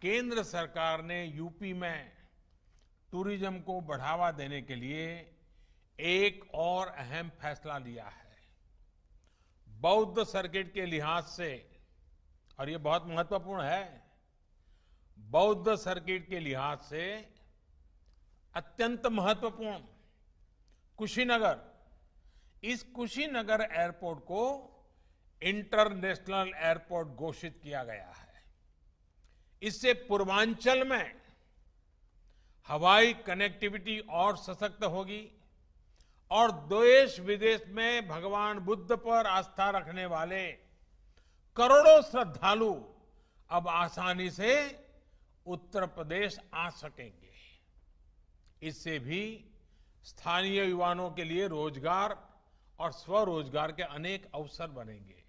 केंद्र सरकार ने यूपी में टूरिज्म को बढ़ावा देने के लिए एक और अहम फैसला लिया है। बौद्ध सर्किट के लिहाज से, और ये बहुत महत्वपूर्ण है, बौद्ध सर्किट के लिहाज से अत्यंत महत्वपूर्ण कुशीनगर, इस कुशीनगर एयरपोर्ट को इंटरनेशनल एयरपोर्ट घोषित किया गया है। इससे पूर्वांचल में हवाई कनेक्टिविटी और सशक्त होगी और देश विदेश में भगवान बुद्ध पर आस्था रखने वाले करोड़ों श्रद्धालु अब आसानी से उत्तर प्रदेश आ सकेंगे। इससे भी स्थानीय युवाओं के लिए रोजगार और स्वरोजगार के अनेक अवसर बनेंगे।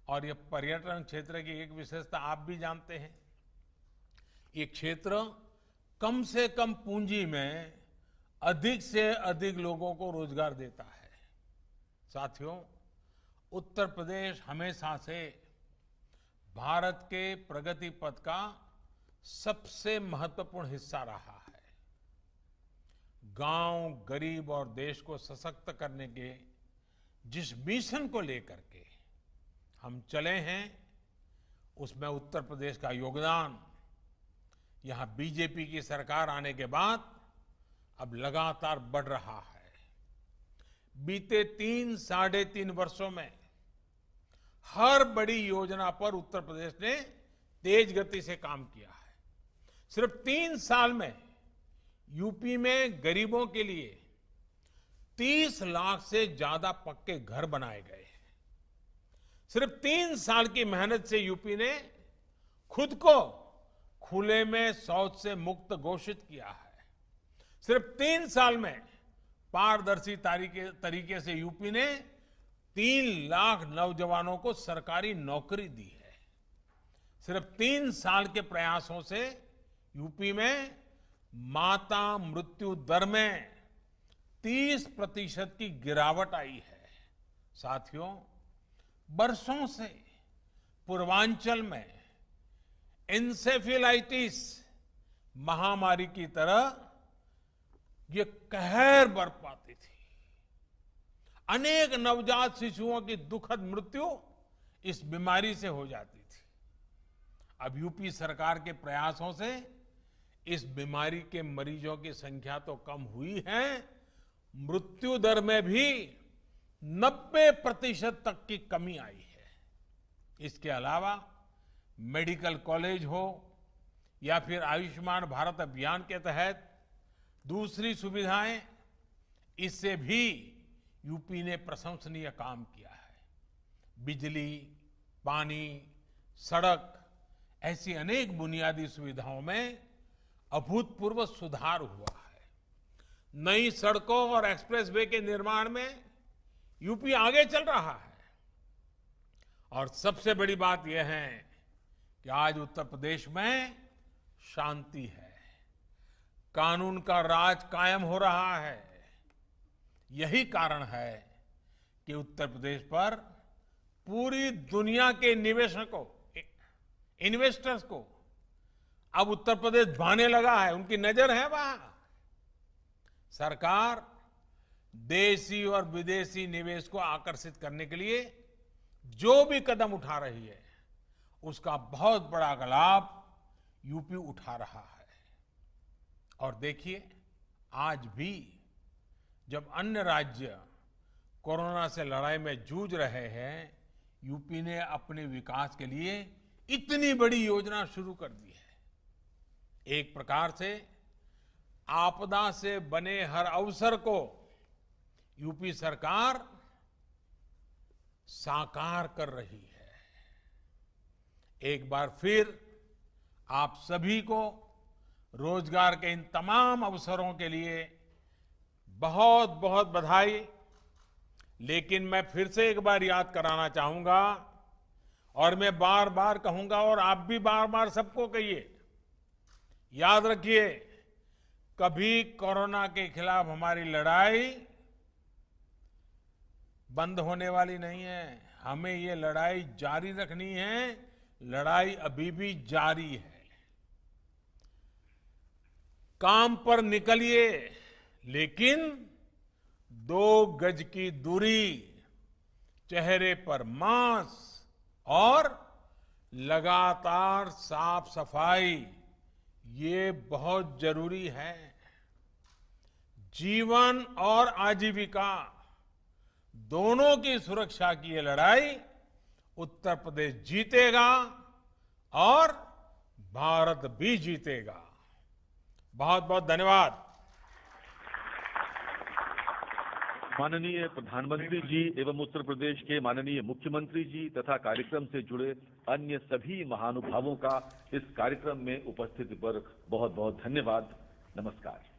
और यह पर्यटन क्षेत्र की एक विशेषता आप भी जानते हैं। ये क्षेत्र कम से कम पूंजी में अधिक से अधिक लोगों को रोजगार देता है। साथियों, उत्तर प्रदेश हमेशा से भारत के प्रगति पथ का सबसे महत्वपूर्ण हिस्सा रहा है। गांव, गरीब और देश को सशक्त करने के जिस मिशन को लेकर के हम चले हैं, उसमें उत्तर प्रदेश का योगदान यहां बीजेपी की सरकार आने के बाद अब लगातार बढ़ रहा है। बीते 3-3.5 वर्षों में हर बड़ी योजना पर उत्तर प्रदेश ने तेज गति से काम किया है। सिर्फ 3 साल में यूपी में गरीबों के लिए 30 लाख से ज्यादा पक्के घर बनाए गए हैं। सिर्फ 3 साल की मेहनत से यूपी ने खुद को खुले में शौच से मुक्त घोषित किया है। सिर्फ 3 साल में पारदर्शी तरीके से यूपी ने 3 लाख नौजवानों को सरकारी नौकरी दी है। सिर्फ 3 साल के प्रयासों से यूपी में माता मृत्यु दर में 30% की गिरावट आई है। साथियों, बरसों से पूर्वांचल में एन्सेफेलाइटिस महामारी की तरह ये कहर बरपाती थी। अनेक नवजात शिशुओं की दुखद मृत्यु इस बीमारी से हो जाती थी। अब यूपी सरकार के प्रयासों से इस बीमारी के मरीजों की संख्या तो कम हुई है, मृत्यु दर में भी 90% तक की कमी आई है। इसके अलावा मेडिकल कॉलेज हो या फिर आयुष्मान भारत अभियान के तहत दूसरी सुविधाएं, इससे भी यूपी ने प्रशंसनीय काम किया है। बिजली, पानी, सड़क, ऐसी अनेक बुनियादी सुविधाओं में अभूतपूर्व सुधार हुआ है। नई सड़कों और एक्सप्रेसवे के निर्माण में यूपी आगे चल रहा है। और सबसे बड़ी बात यह है कि आज उत्तर प्रदेश में शांति है, कानून का राज कायम हो रहा है। यही कारण है कि उत्तर प्रदेश पर पूरी दुनिया के निवेशकों, इन्वेस्टर्स को अब उत्तर प्रदेश भाने लगा है, उनकी नजर है वहां। सरकार देशी और विदेशी निवेश को आकर्षित करने के लिए जो भी कदम उठा रही है, उसका बहुत बड़ा लाभ यूपी उठा रहा है। और देखिए, आज भी जब अन्य राज्य कोरोना से लड़ाई में जूझ रहे हैं, यूपी ने अपने विकास के लिए इतनी बड़ी योजना शुरू कर दी है। एक प्रकार से आपदा से बने हर अवसर को यूपी सरकार साकार कर रही है। एक बार फिर आप सभी को रोजगार के इन तमाम अवसरों के लिए बहुत बहुत बधाई। लेकिन मैं फिर से एक बार याद कराना चाहूंगा, और मैं बार बार कहूंगा, और आप भी बार बार सबको कहिए, याद रखिए, कभी कोरोना के खिलाफ हमारी लड़ाई बंद होने वाली नहीं है। हमें ये लड़ाई जारी रखनी है। लड़ाई अभी भी जारी है। काम पर निकलिए, लेकिन 2 गज की दूरी, चेहरे पर मास्क और लगातार साफ सफाई, ये बहुत जरूरी है। जीवन और आजीविका दोनों की सुरक्षा की ये लड़ाई उत्तर प्रदेश जीतेगा और भारत भी जीतेगा। बहुत बहुत धन्यवाद। माननीय प्रधानमंत्री जी एवं उत्तर प्रदेश के माननीय मुख्यमंत्री जी तथा कार्यक्रम से जुड़े अन्य सभी महानुभावों का इस कार्यक्रम में उपस्थिति पर बहुत बहुत धन्यवाद। नमस्कार।